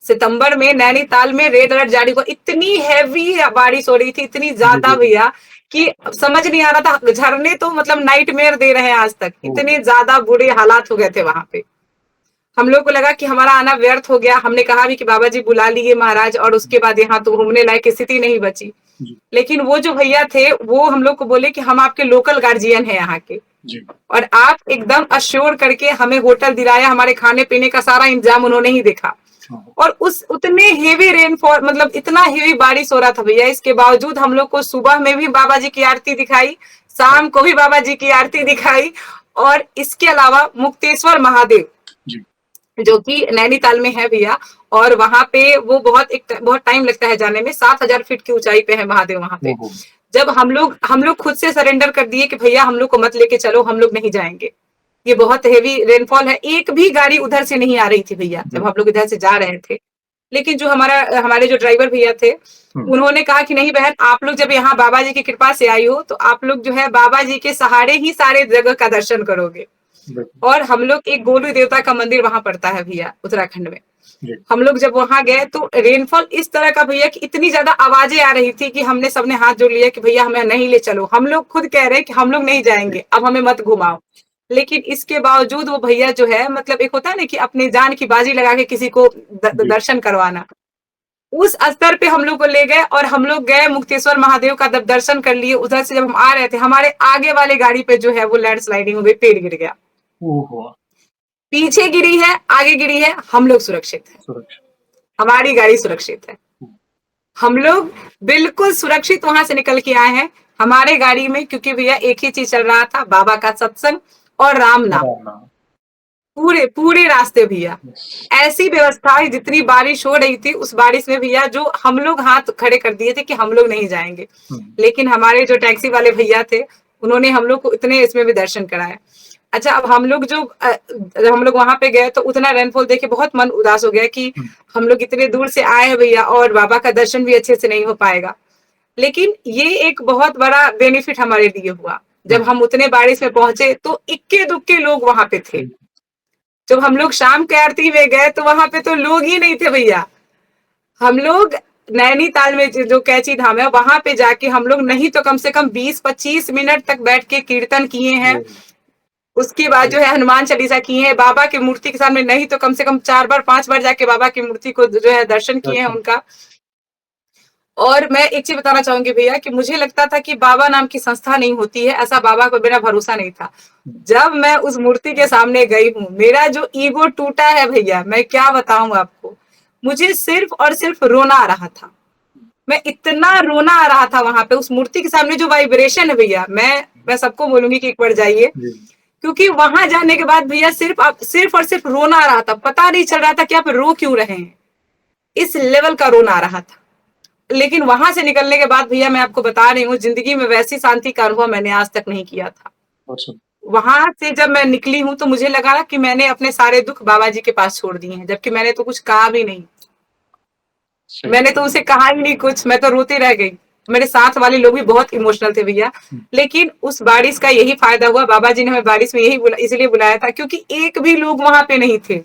सितंबर में नैनीताल में रेड अलर्ट जारी हुआ। इतनी हैवी बारिश हो रही थी, इतनी ज्यादा भैया कि समझ नहीं आ रहा था। झरने तो मतलब नाइटमेयर दे रहे हैं आज तक, इतने ज्यादा बुरे हालात हो गए थे वहां पे। हम लोग को लगा कि हमारा आना व्यर्थ हो गया। हमने कहा भी कि बाबा जी बुला लिए महाराज, और उसके बाद यहाँ तो घूमने लायक स्थिति नहीं बची। लेकिन वो जो भैया थे वो हम लोग को बोले कि हम आपके लोकल गार्जियन है यहाँ के, और आप एकदम अश्योर करके हमें होटल दिलाया, हमारे खाने पीने का सारा इंतजाम उन्होंने ही देखा। और उस उतने हेवी रेनफॉल, मतलब इतना हेवी बारिश हो रहा था भैया, इसके बावजूद हम लोग को सुबह में भी बाबा जी की आरती दिखाई, शाम को भी बाबा जी की आरती दिखाई। और इसके अलावा मुक्तेश्वर महादेव जो कि नैनीताल में है भैया, और वहां पे वो बहुत टाइम लगता है जाने में, 7000 फीट की ऊंचाई पे है महादेव वहां पे। जब हम लोग खुद से सरेंडर कर दिए कि भैया हम लोग को मत लेके चलो, हम लोग नहीं जाएंगे, ये बहुत हेवी रेनफॉल है। एक भी गाड़ी उधर से नहीं आ रही थी भैया जब हम लोग इधर से जा रहे थे। लेकिन जो हमारे जो ड्राइवर भैया थे, उन्होंने कहा कि नहीं बहन, आप लोग जब यहाँ बाबा जी की कृपा से आई हो तो आप लोग जो है बाबा जी के सहारे ही सारे जगह का दर्शन करोगे। और हम लोग, एक गोलू देवता का मंदिर वहां पड़ता है भैया उत्तराखंड में। हम लोग जब वहां गए तो रेनफॉल इस तरह का भैया कि इतनी ज्यादा आवाजें आ रही थी कि हमने सबने हाथ जोड़ लिया कि भैया हमें नहीं ले चलो। हम लोग खुद कह रहे हैं कि हम लोग नहीं जाएंगे, अब हमें मत घुमाओ। लेकिन इसके बावजूद वो भैया जो है, मतलब एक होता है ना कि अपनी जान की बाजी लगा के किसी को दर्शन करवाना, उस स्तर पे हम लोग को ले गए। और हम लोग गए मुक्तेश्वर महादेव का जब दर्शन कर लिए, उधर से जब हम आ रहे थे, हमारे आगे वाले गाड़ी पे जो है वो लैंडस्लाइडिंग हो गई, पेड़ गिर गया। पीछे गिरी है, आगे गिरी है, हम लोग सुरक्षित हैं, हमारी गाड़ी सुरक्षित है, हम लोग बिल्कुल सुरक्षित वहां से निकल के आए हैं हमारे गाड़ी में। क्योंकि भैया एक ही चीज चल रहा था, बाबा का सत्संग और राम नाम पूरे रास्ते भैया। ऐसी व्यवस्था है, जितनी बारिश हो रही थी उस बारिश में भैया जो हम लोग हाथ खड़े कर दिए थे कि हम लोग नहीं जाएंगे, लेकिन हमारे जो टैक्सी वाले भैया थे उन्होंने हम लोग को इतने इसमें भी दर्शन कराया। अच्छा, अब हम लोग जब हम लोग वहां पे गए तो उतना रेनफॉल देख के बहुत मन उदास हो गया कि हम लोग इतने दूर से आए हैं भैया और बाबा का दर्शन भी अच्छे से नहीं हो पाएगा। लेकिन ये एक बहुत बड़ा बेनिफिट हमारे लिए हुआ। जब हम उतने बारिश में पहुंचे तो इक्के दुक्के लोग वहां पे थे। जब हम लोग शाम के आरती में गए तो वहां पे तो लोग ही नहीं थे भैया। हम लोग नैनीताल में जो कैची धाम है वहां पे जाके हम लोग नहीं तो कम से कम 20-25 मिनट तक बैठ के कीर्तन किए हैं। उसके बाद जो है हनुमान चालीसा किए हैं, बाबा की मूर्ति के सामने नहीं तो कम से कम 4 बार 5 बार जाके बाबा की मूर्ति को जो है दर्शन किए हैं उनका। और मैं एक चीज बताना चाहूंगी भैया कि मुझे लगता था कि बाबा नाम की संस्था नहीं होती है, ऐसा बाबा को मेरा भरोसा नहीं था। जब मैं उस मूर्ति के सामने गई हूँ, मेरा जो ईगो टूटा है भैया, मैं क्या बताऊं आपको। मुझे सिर्फ और सिर्फ रोना आ रहा था। मैं इतना रोना आ रहा था वहां पे उस मूर्ति के सामने। जो वाइब्रेशन है भैया, मैं सबको बोलूंगी कि एक बार जाइए, क्योंकि वहां जाने के बाद भैया सिर्फ और सिर्फ रोना आ रहा था। पता नहीं चल रहा था कि आप रो क्यों रहे हैं, इस लेवल का रोना आ रहा था। लेकिन वहां से निकलने के बाद भैया मैं आपको बता रही हूँ, जिंदगी में वैसी शांति का अनुभव मैंने आज तक नहीं किया था। वहां से जब मैं निकली हूँ तो मुझे लगा कि मैंने अपने सारे दुख बाबा जी के पास छोड़ दिए हैं, जबकि मैंने तो कुछ कहा भी नहीं। मैंने तो उसे कहा ही नहीं कुछ, मैं तो रोती रह गई। मेरे साथ वाले लोग भी बहुत इमोशनल थे भैया। लेकिन उस बारिश का यही फायदा हुआ, बाबा जी ने हमें बारिश में इसलिए बुलाया था क्योंकि एक भी लोग वहां पे नहीं थे,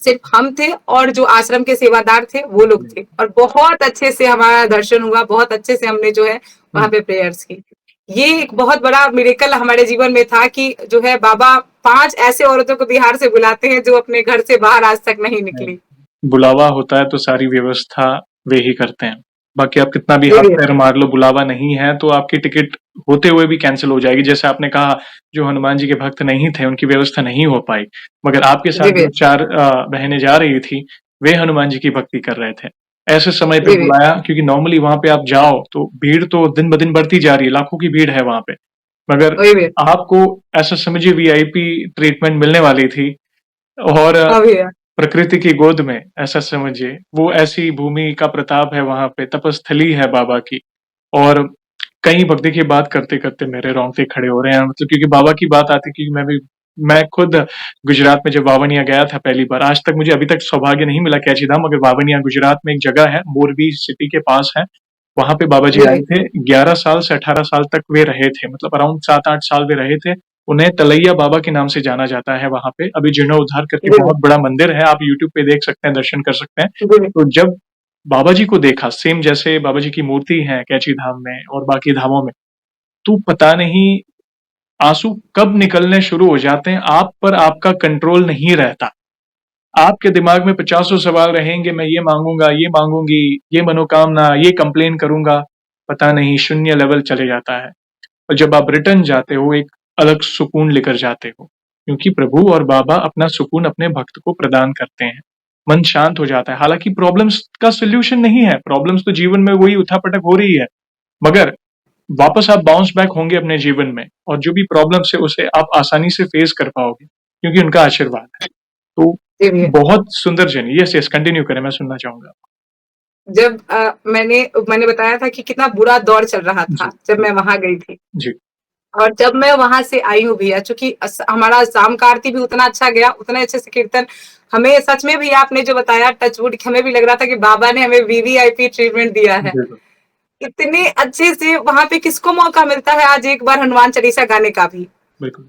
सिर्फ हम थे और जो आश्रम के सेवादार थे वो लोग थे। और बहुत अच्छे से हमारा दर्शन हुआ, बहुत अच्छे से हमने जो है वहां पे प्रेयर्स की। ये एक बहुत बड़ा मिरेकल हमारे जीवन में था कि जो है बाबा 5 ऐसे औरतों को बिहार से बुलाते हैं जो अपने घर से बाहर आज तक नहीं निकली।
बुलावा होता है तो सारी व्यवस्था वे ही करते हैं। बाकी आप कितना भी हाथ पैर मार लो, बुलावा नहीं है तो आपकी टिकट होते हुए भी कैंसिल हो जाएगी। जैसे आपने कहा, जो हनुमान जी के भक्त नहीं थे उनकी व्यवस्था नहीं हो पाई, मगर आपके साथ जो 4 बहनें जा रही थी वे हनुमान जी की भक्ति कर रहे थे। ऐसे समय पे बुलाया, क्योंकि नॉर्मली वहां पे आप जाओ तो भीड़ तो दिन ब दिन बढ़ती जा रही है, लाखों की भीड़ है वहां पे, मगर आपको ऐसा समझिए वीआईपी ट्रीटमेंट मिलने वाली थी। और प्रकृति की गोद में, ऐसा समझिए, वो ऐसी भूमि का प्रताप है वहां पे, तपस्थली है बाबा की। और कई भक्ति की बात करते करते मेरे रोंगटे खड़े हो रहे हैं, मतलब क्योंकि बाबा की बात आती, क्योंकि मैं खुद गुजरात में जब वावनिया गया था पहली बार, आज तक मुझे अभी तक सौभाग्य नहीं मिला कैची धाम, मगर वावनिया गुजरात में एक जगह है, मोरबी सिटी के पास है, वहां पे बाबा जी आए थे। 11 साल से 18 साल तक वे रहे थे, मतलब अराउंड 7-8 साल वे रहे थे। उन्हें तलैया बाबा के नाम से जाना जाता है वहां पे। अभी जीर्णोद्धार करके बहुत बड़ा मंदिर है, आप यूट्यूब पे देख सकते हैं, दर्शन कर सकते हैं। तो जब बाबा जी को देखा, सेम जैसे बाबा जी की मूर्ति है कैची धाम में और बाकी धामों में, तो पता नहीं आंसू कब निकलने शुरू हो जाते हैं, आप पर आपका कंट्रोल नहीं रहता। आपके दिमाग में 50 सवाल रहेंगे, मैं ये मांगूंगा, ये मांगूंगी, ये मनोकामना, ये कंप्लेन करूंगा, पता नहीं शून्य लेवल चले जाता है। और जब आप रिटर्न जाते हो, एक अलग सुकून लेकर जाते हो, क्योंकि प्रभु और बाबा अपना सुकून अपने भक्त को प्रदान करते हैं। मन शांत हो जाता है। हालांकि प्रॉब्लम्स का सोल्यूशन नहीं है, प्रॉब्लम्स तो जीवन में वही उठापटक हो रही है, मगर वापस आप बाउंस बैक होंगे अपने जीवन में, और जो भी प्रॉब्लम्स है उसे आप आसानी से फेस कर पाओगे, क्योंकि उनका आशीर्वाद है। तो बहुत सुंदर जर्नी। यस यस, कंटिन्यू करें, मैं सुनना चाहूंगा।
जब मैंने बताया था कि कितना बुरा दौर चल रहा था जब मैं वहां गई थी
जी।
और जब मैं वहां से आई हूँ भैया, चूंकि हमारा शाम का आरती भी उतना अच्छा गया, उतने अच्छे से कीर्तन, हमें सच में भी आपने जो बताया टचवुड, हमें भी लग रहा था कि बाबा ने हमें वीवीआईपी ट्रीटमेंट दिया है। इतने अच्छे से वहां पे किसको मौका मिलता है आज एक बार हनुमान चालीसा गाने का भी,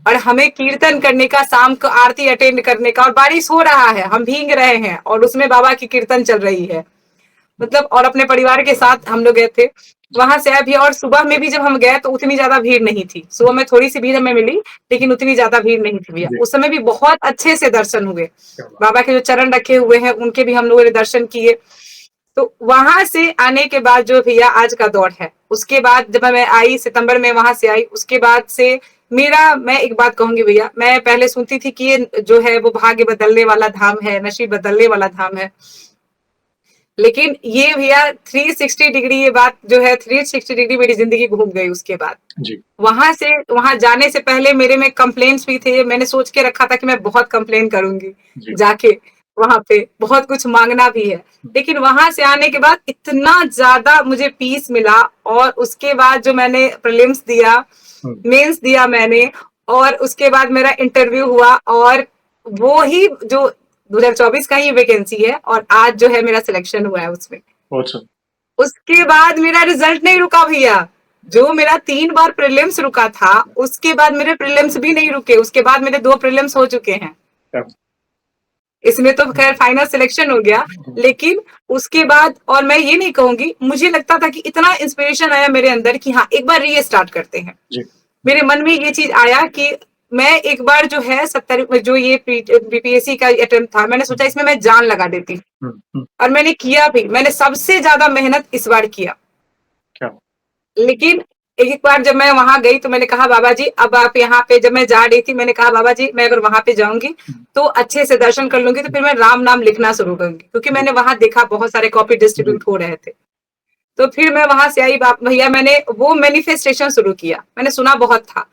और हमें कीर्तन करने का, शाम को आरती अटेंड करने का, और बारिश हो रहा है, हम भीग रहे हैं और उसमें बाबा की कीर्तन चल रही है, मतलब। और अपने परिवार के साथ हम लोग गए थे वहां से अभी। और सुबह में भी जब हम गए तो उतनी ज्यादा भीड़ नहीं थी, सुबह में थोड़ी सी भीड़ हमें मिली, लेकिन उतनी ज्यादा भीड़ नहीं थी भैया। उस समय भी बहुत अच्छे से दर्शन हुए, बाबा के जो चरण रखे हुए हैं उनके भी हम लोगों ने दर्शन किए। तो वहां से आने के बाद जो भैया आज का दौर है, उसके बाद जब मैं आई सितंबर में वहां से आई, उसके बाद से मैं एक बात कहूंगी भैया, मैं पहले सुनती थी कि ये जो है वो भाग्य बदलने वाला धाम है, नसीब बदलने वाला धाम है, लेकिन ये भैया 360 डिग्री, ये बात जो है 360 डिग्री मेरी जिंदगी घूम गई उसके बाद।
जी।
वहां जाने से पहले मेरे में कंप्लेंट्स भी थे, मैंने सोच के रखा था कि मैं बहुत कंप्लेन करूंगी जाके वहां पे, बहुत कुछ मांगना भी है। लेकिन वहां से आने के बाद इतना ज्यादा मुझे पीस मिला, और उसके बाद जो मैंने प्रीलिम्स दिया, मेंस दिया मैंने, और उसके बाद मेरा इंटरव्यू हुआ और वो ही जो 2024 का ही वैकेंसी है और आज जो है मेरा सिलेक्शन हुआ है उसमें।
Awesome.
उसके बाद मेरा रिजल्ट नहीं रुका भैया, जो मेरा 3 बार प्रीलिम्स रुका था उसके बाद मेरे प्रीलिम्स भी नहीं रुके, उसके बाद मेरे 2 प्रीलिम्स हो चुके हैं।
Yeah.
इसमें तो खैर फाइनल सिलेक्शन हो गया, लेकिन उसके बाद और मैं ये नहीं कहूंगी, मुझे लगता था कि इतना इंस्पिरेशन आया मेरे अंदर कि हाँ एक बार रीस्टार्ट करते हैं।
जी.
मेरे मन में ये चीज आया कि मैं एक बार जो है 70 जो ये बीपीएससी का अटेम्प्ट था, मैंने सोचा इसमें मैं जान लगा देती हूँ और मैंने किया भी। मैंने सबसे ज्यादा मेहनत इस बार किया।
क्या?
लेकिन एक बार जब मैं वहां गई तो मैंने कहा बाबा जी अब आप यहाँ पे, जब मैं जा रही थी मैंने कहा बाबा जी मैं अगर वहां पे जाऊंगी तो अच्छे से दर्शन कर लूंगी तो फिर मैं राम नाम लिखना शुरू करूंगी, क्योंकि मैंने वहां देखा बहुत सारे कॉपी डिस्ट्रीब्यूट हो रहे थे। तो फिर मैं वहां से आई भैया, मैंने वो मैनिफेस्टेशन शुरू किया। मैंने सुना बहुत था,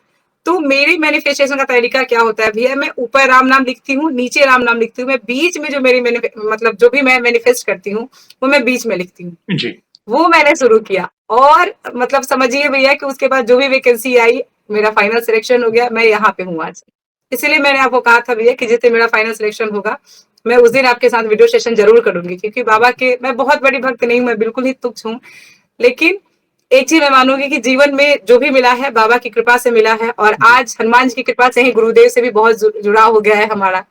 तो मेरी मैनिफेस्टेशन का तरीका क्या होता है भैया, मैं ऊपर राम नाम लिखती हूँ, नीचे राम नाम लिखती हूँ, मैं बीच में जो मेरी मतलब जो भी मैं मैनिफेस्ट करती हूँ वो मैं बीच में लिखती हूँ।
जी.
वो मैंने शुरू किया और मतलब समझिए भैया कि उसके बाद जो भी वैकेंसी आई मेरा फाइनल सिलेक्शन हो गया, मैं यहाँ पे हूँ आज। इसलिए मैंने आपको कहा था भैया कि जिस दिन मेरा फाइनल सिलेक्शन होगा मैं उस दिन आपके साथ वीडियो सेशन जरूर करूंगी, क्योंकि बाबा के मैं बहुत बड़ी भक्त नहीं हूँ, मैं बिल्कुल ही तुच्छ हूँ, लेकिन एक चीज मैं मानूंगी कि जीवन में जो भी मिला है बाबा की कृपा से मिला है, और आज हनुमान जी की कृपा से ही गुरुदेव से भी बहुत जुड़ाव हो गया है हमारा,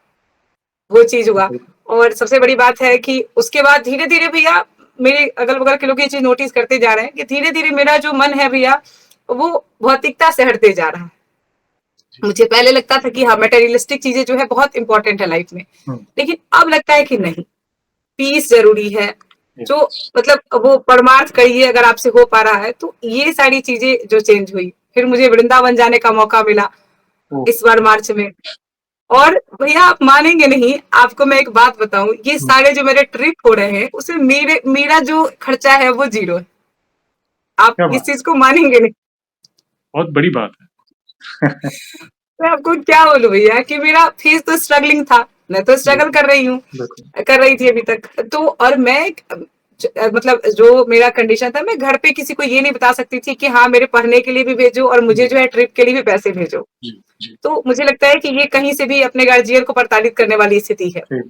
वो चीज हुआ। और सबसे बड़ी बात है कि उसके बाद धीरे धीरे भैया मेरे अगल बगल के लोग ये चीज नोटिस करते जा रहे हैं कि धीरे धीरे मेरा जो मन है भैया वो भौतिकता से हटते जा रहा है। मुझे पहले लगता था कि हाँ मटेरियलिस्टिक चीजें जो है बहुत इंपॉर्टेंट है लाइफ में, लेकिन अब लगता है कि नहीं, पीस जरूरी है। जो मतलब वो परमार्थ करिए अगर आपसे हो पा रहा है, तो ये सारी चीजें जो चेंज हुई। फिर मुझे वृंदावन जाने का मौका मिला इस बार मार्च में। और भैया आप मानेंगे नहीं, आपको मैं एक बात बताऊं, ये सारे जो मेरे ट्रिप हो रहे हैं उसमें मेरा जो खर्चा है वो 0 है। आप इस चीज को मानेंगे नहीं।
बहुत बड़ी बात है.
मैं आपको क्या बोलूं भैया कि मेरा फीस तो स्ट्रगलिंग था, मैं तो स्ट्रगल कर रही हूँ, कर रही थी अभी तक तो। और मैं मतलब जो मेरा कंडीशन था, मैं घर पे किसी को ये नहीं बता सकती थी कि हाँ मेरे पढ़ने के लिए भी भेजो और मुझे जो है ट्रिप के लिए भी पैसे भेजो। तो मुझे लगता है कि ये कहीं से भी अपने गार्जियन को प्रताड़ित करने वाली स्थिति है।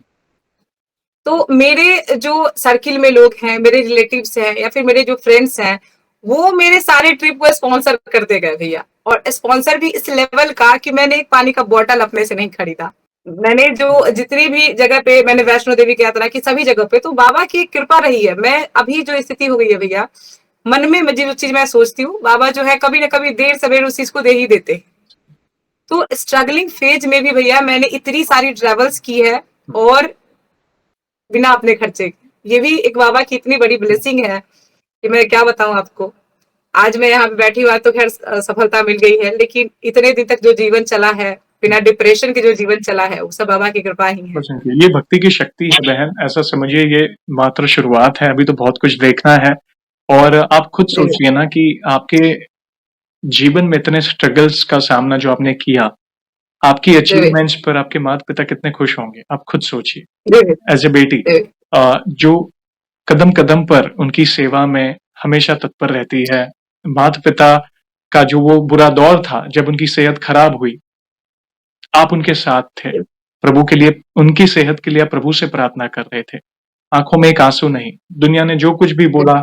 तो मेरे जो सर्किल में लोग हैं, मेरे रिलेटिव्स हैं या फिर मेरे जो फ्रेंड्स हैं, वो मेरे सारे ट्रिप को स्पॉन्सर करते गए भैया, और स्पॉन्सर भी इस लेवल का कि मैंने एक पानी का बॉटल अपने से नहीं खरीदा। मैंने जो जितनी भी जगह पे, मैंने वैष्णो देवी की यात्रा की, सभी जगह पे तो बाबा की कृपा रही है। मैं अभी जो स्थिति हो गई है भैया, मन में जो चीज मैं सोचती हूँ, बाबा जो है कभी ना कभी देर सवेर उस चीज को दे ही देते। तो स्ट्रगलिंग फेज में भी भैया मैंने इतनी सारी ट्रेवल्स की है और बिना अपने खर्चे, ये भी एक बाबा की इतनी बड़ी ब्लेसिंग है कि मैं क्या बताऊं आपको। आज मैं यहाँ पे बैठी हुआ तो खैर सफलता मिल गई है, लेकिन इतने दिन तक जो जीवन चला है, बिना डिप्रेशन के जो जीवन चला है, वो सब बाबा की कृपा ही है।
ये भक्ति की शक्ति है बहन, ऐसा समझिए, ये मात्र शुरुआत है, अभी तो बहुत कुछ देखना है। और आप खुद सोचिए ना कि आपके जीवन में इतने स्ट्रगल्स का सामना जो आपने किया, आपकी अचीवमेंट्स पर आपके माता पिता कितने खुश होंगे, आप खुद सोचिए। एज ए बेटी जो कदम कदम पर उनकी सेवा में हमेशा तत्पर रहती है, माता पिता का जो वो बुरा दौर था जब उनकी सेहत खराब हुई, आप उनके साथ थे, प्रभु के लिए, उनकी सेहत के लिए आप प्रभु से प्रार्थना कर रहे थे, आंखों में एक आंसू नहीं, दुनिया ने जो कुछ भी बोला,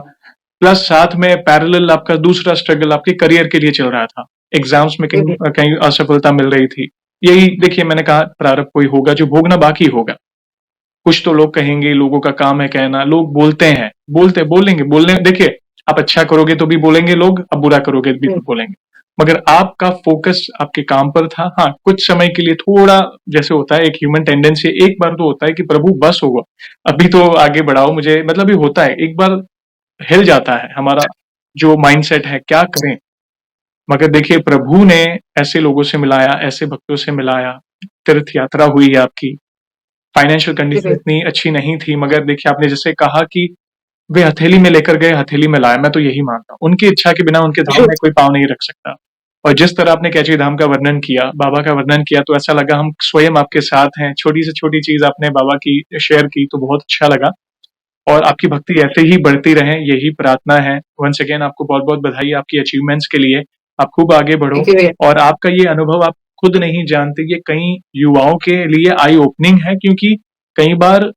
प्लस साथ में पैरेलल आपका दूसरा स्ट्रगल आपके करियर के लिए चल रहा था, एग्जाम्स में कहीं असफलता मिल रही थी। यही देखिए, मैंने कहा प्रारब्ध कोई होगा जो भोगना बाकी होगा। कुछ तो लोग कहेंगे, लोगों का काम है कहना, लोग बोलते हैं, बोलने, देखिए आप अच्छा करोगे तो भी बोलेंगे लोग, अब बुरा करोगे भी बोलेंगे, मगर आपका फोकस आपके काम पर था। हाँ, कुछ समय के लिए थोड़ा, जैसे होता है एक ह्यूमन टेंडेंसी, एक बार तो होता है कि प्रभु बस होगा, अभी तो आगे बढ़ाओ मुझे, मतलब ये होता है, एक बार हिल जाता है हमारा जो माइंडसेट है, क्या करें। मगर देखिए प्रभु ने ऐसे लोगों से मिलाया, ऐसे भक्तों से मिलाया, तीर्थ यात्रा हुई है आपकी, फाइनेंशियल कंडीशन इतनी अच्छी नहीं थी, मगर देखिए आपने जैसे कहा कि वे हथेली में लेकर गए, हथेली में लाया, मैं तो यही मानता हूँ, उनकी इच्छा के बिना उनके धाम में कोई पाँव नहीं रख सकता। और जिस तरह आपने कैची धाम का वर्णन किया, बाबा का वर्णन किया, तो ऐसा लगा हम स्वयं आपके साथ हैं। छोटी से छोटी चीज आपने बाबा की शेयर की तो बहुत अच्छा लगा, और आपकी भक्ति ऐसे ही बढ़ती रहे, यही प्रार्थना है। वंस अगेन आपको बहुत बहुत बधाई आपकी अचीवमेंट्स के लिए, आप खूब आगे बढ़ो, और आपका ये अनुभव आप खुद नहीं जानते। ये कई युवाओं के लिए आई ओपनिंग है, क्योंकि कई बार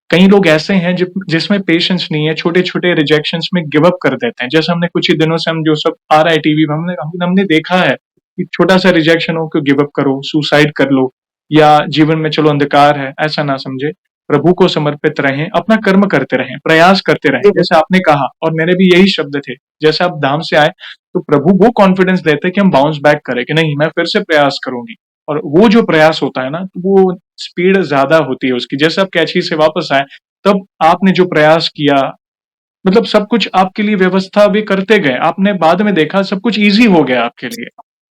कई लोग ऐसे हैं जिसमें पेशेंस नहीं है, छोटे-छोटे रिजेक्शंस में गिव अप कर देते हैं। जैसे हमने कुछ ही दिनों से हम जो सब आ रहा है टीवी में हमने देखा है कि छोटा-सा रिजेक्शन हो के गिव अप करो, सुसाइड कर लो, या जीवन में चलो अंधकार है, ऐसा ना समझे। प्रभु को समर्पित रहें, अपना कर्म करते रहें, प्रयास करते रहें।
जी
जैसे आपने कहा और मेरे भी यही शब्द थे, जैसे आप धाम से आए तो प्रभु वो कॉन्फिडेंस देते हैं कि हम बाउंस बैक करें कि नहीं, मैं फिर से प्रयास करूँगी। और वो जो प्रयास होता है ना, तो वो स्पीड ज़्यादा होती है उसकी। जैसे आप कैची से वापस आए, तब आपने जो प्रयास किया, मतलब सब कुछ आपके लिए व्यवस्था भी करते गए। आपने बाद में देखा सब कुछ ईज़ी हो गया आपके लिए।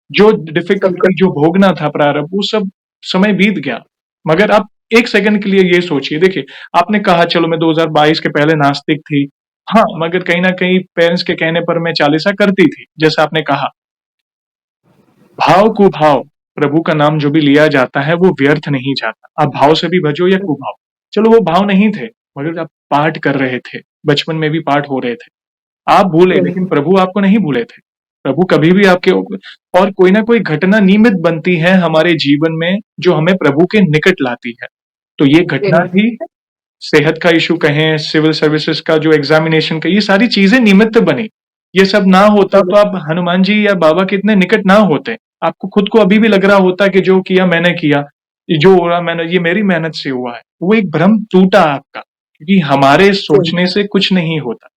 जो
बिल्कुल।
डिफ़िकल्टी, जो भोगना था प्रारब्ध, वो सब समय बीत गया। मगर आप 1 सेकंड के लिए ये सोचिए, देखिए, आपने कहा चलो मैं 2022 के पहले नास्तिक थी। हाँ, मगर कहीं न कहीं पेरेंट्स के कहने पर मैं चालीसा करती थी, जैसा आपने कहा। भाव कुभाव, प्रभु का नाम जो भी लिया जाता है वो व्यर्थ नहीं जाता। आप भाव से भी भजो या कुभाव। चलो वो भाव नहीं थे, मगर आप पाठ कर रहे थे, बचपन में भी पाठ हो रहे थे। आप भूले, लेकिन प्रभु आपको नहीं भूले थे। प्रभु कभी भी आपके, और कोई ना कोई घटना निमित्त बनती है हमारे जीवन में जो हमें प्रभु के निकट लाती है। तो ये घटना
जी,
थी, सेहत का इश्यू कहें, सिविल सर्विसेज का जो एग्जामिनेशन का, ये सारी चीजें निमित्त बनी। ये सब ना होता तो आप हनुमान जी या बाबा के इतने निकट ना होते। आपको खुद को अभी भी लग रहा होता कि जो किया मैंने किया, ये जो हो रहा मैंने, ये मेरी मेहनत से हुआ है। वो एक भ्रम टूटा आपका, क्योंकि हमारे
जी,
सोचने से कुछ नहीं होता।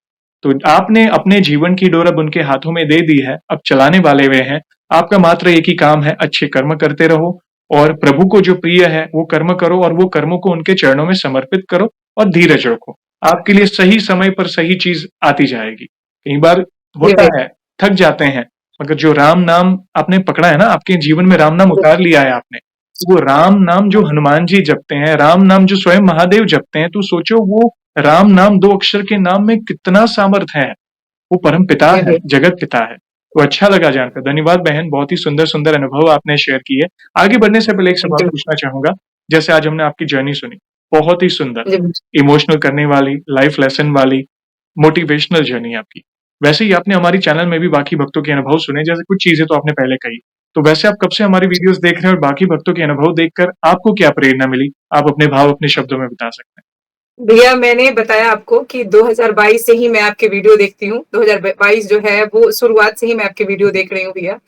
तो आपने अपने जीवन की डोर अब उनके हाथों में दे दी है, अब चलाने वाले वे हैं। आपका मात्र एक ही काम है, अच्छे कर्म करते रहो और प्रभु को जो प्रिय है वो कर्म करो, और वो कर्मों को उनके चरणों में समर्पित करो और धीरज रखो। आपके लिए सही समय पर सही चीज आती जाएगी। कई बार
जी
होता
भैया।
है, थक जाते हैं, मगर जो राम नाम आपने पकड़ा है ना, आपके जीवन में राम नाम उतार लिया है आपने, वो राम नाम जो हनुमान जी जपते हैं, राम नाम जो स्वयं महादेव जपते हैं, तो सोचो वो राम नाम 2 अक्षर के नाम में कितना सामर्थ्य है। वो परम पिता
जी
है,
भैया।
जगत पिता है। तो अच्छा लगा जानकर। धन्यवाद बहन, बहुत ही सुंदर-सुंदर अनुभव आपने शेयर किए। आगे बढ़ने से पहले एक सवाल
जी,
पूछना चाहूँगा। जैसे आज हमने आपकी जर्नी सुनी, बहुत ही सुंदर,
जी,
इमोशनल करने वाली, लाइफ लेसन वाली, मोटिवेशनल जर्नी आपकी। वैसे ही आपने हमारी चैनल में भी बाकी भक्तों के अनुभव सुने, जैसे कुछ चीज़ें तो आपने पहले कही। तो वैसे आप कब से हमारी वीडियोज़ देख रहे हैं और बाकी भक्तों के अनुभव देखकर आपको क्या प्रेरणा मिली? आप अपने भाव अपने शब्दों में बता सकते हैं।
भैया मैंने बताया आपको कि 2022 से ही मैं आपके वीडियो देखती हूँ। 2022 जो है वो शुरुआत से ही मैं आपके वीडियो देख रही हूँ भैया।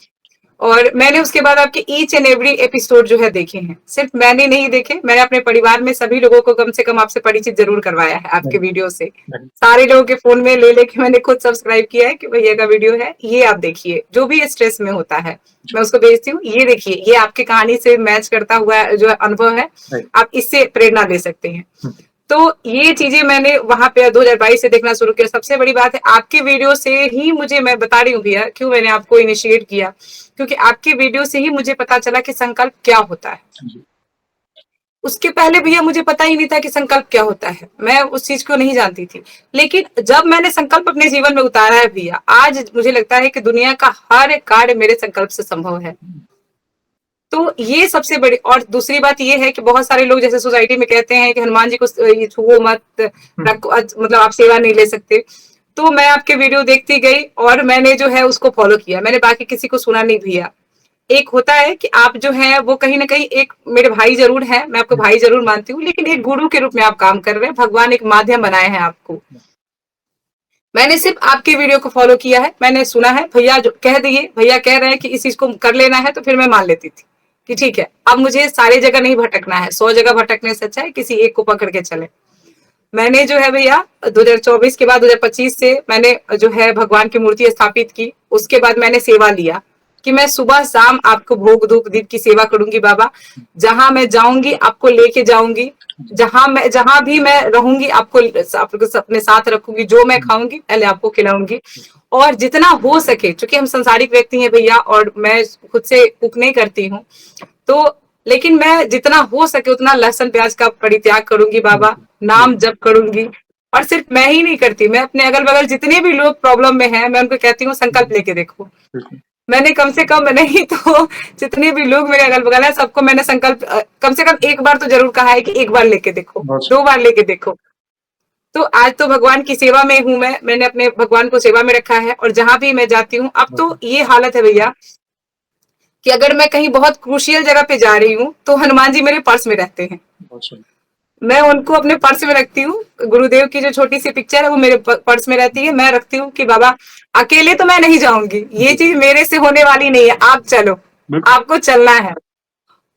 और मैंने उसके बाद आपके ईच एंड एवरी एपिसोड जो है देखे हैं। सिर्फ मैंने नहीं देखे, मैंने अपने परिवार में सभी लोगों को कम से कम आपसे परिचित ज़रूर करवाया है आपके
धन्य
वीडियो से।
धन्य
सारे लोगों के फ़ोन में ले लेके मैंने खुद सब्सक्राइब किया है कि भैया का वीडियो है, ये आप देखिए। जो भी स्ट्रेस में होता है,
जी,
मैं उसको भेजती हूँ, ये देखिए, ये आपकी कहानी से मैच करता हुआ जो अनुभव है,
राइट।
आप इससे प्रेरणा ले सकते हैं।
हुँ,
तो ये चीजें मैंने वहां पे 2022 से देखना शुरू किया। सबसे बड़ी बात है आपके वीडियो से ही मुझे, मैं बता रही हूँ भैया क्यों मैंने आपको इनिशिएट किया, क्योंकि आपके वीडियो से ही मुझे पता चला कि संकल्प क्या होता है।
जी,
उसके पहले भैया मुझे पता ही नहीं था कि संकल्प क्या होता है, मैं उस चीज को नहीं जानती थी। लेकिन जब मैंने संकल्प अपने जीवन में उतारा है भैया, आज मुझे लगता है कि दुनिया का हर कार्य मेरे संकल्प से संभव है। तो ये सबसे बड़ी, और दूसरी बात ये है कि बहुत सारे लोग जैसे सोसाइटी में कहते हैं कि हनुमान जी को ये छुओ मत,
हुँ,
मतलब आप सेवा नहीं ले सकते। तो मैं आपके वीडियो देखती गई और मैंने जो है उसको फॉलो किया। मैंने बाकी किसी को सुना नहीं भैया। एक होता है कि आप जो है वो कहीं ना कहीं एक मेरे भाई जरूर है, मैं आपको
हुँ,
भाई जरूर मानती हूँ, लेकिन एक गुरु के रूप में आप काम कर रहे हैं। भगवान एक माध्यम बनाए हैं आपको। मैंने सिर्फ आपके वीडियो को फॉलो किया है, मैंने सुना है भैया जो कह दिए, भैया कह रहे हैं कि इस चीज को कर लेना है, तो फिर मैं मान लेती थी कि ठीक है, अब मुझे सारी जगह नहीं भटकना है, 100 जगह भटकने से अच्छा है किसी एक को पकड़ के चले। मैंने जो है भैया 2024 के बाद 2025 से मैंने जो है भगवान की मूर्ति स्थापित की। उसके बाद मैंने सेवा लिया कि मैं सुबह शाम आपको भोग धूप दीप की सेवा करूंगी बाबा। जहां मैं जाऊंगी आपको लेके जाऊंगी,
जी,
जहां भी मैं रहूंगी आपको अपने साथ रखूंगी, जो मैं
हुँ,
खाऊंगी पहले आपको खिलाऊंगी। और जितना हो सके, क्योंकि हम संसारिक व्यक्ति हैं भैया और मैं खुद से कुक नहीं करती हूँ, तो लेकिन मैं जितना हो सके उतना लहसुन प्याज का परित्याग करूंगी बाबा,
बिल्कुल,
नाम
बिल्कुल,
जप करूंगी। और सिर्फ मैं ही नहीं करती, मैं अपने अगल बगल जितने भी लोग प्रॉब्लम में हैं मैं उनको कहती हूँ
हुँ,
संकल्प लेके देखो।
बिल्कुल,
मैंने कम से कम नहीं तो जितने भी लोग मेरे अगल बगल है सबको मैंने संकल्प कम से कम एक बार तो जरूर कहा है कि एक बार लेके देखो,
बहुत सही।
2 बार लेके देखो। तो आज तो भगवान की सेवा में हूं मैंने अपने भगवान को सेवा में रखा है और जहां भी मैं जाती हूँ, अब तो
बिल्कुल,
ये हालत है भैया कि अगर मैं कहीं बहुत क्रूशियल जगह पे जा रही हूँ तो हनुमान जी मेरे पर्स में रहते हैं।
बहुत सुंदर।
मैं उनको अपने पर्स में रखती हूँ। गुरुदेव की जो छोटी सी पिक्चर है वो मेरे पर्स में रहती है। मैं रखती हूँ कि बाबा अकेले तो मैं नहीं जाऊंगी, ये चीज मेरे से होने वाली नहीं है, आप चलो,
बिल्कुल।
आपको चलना है।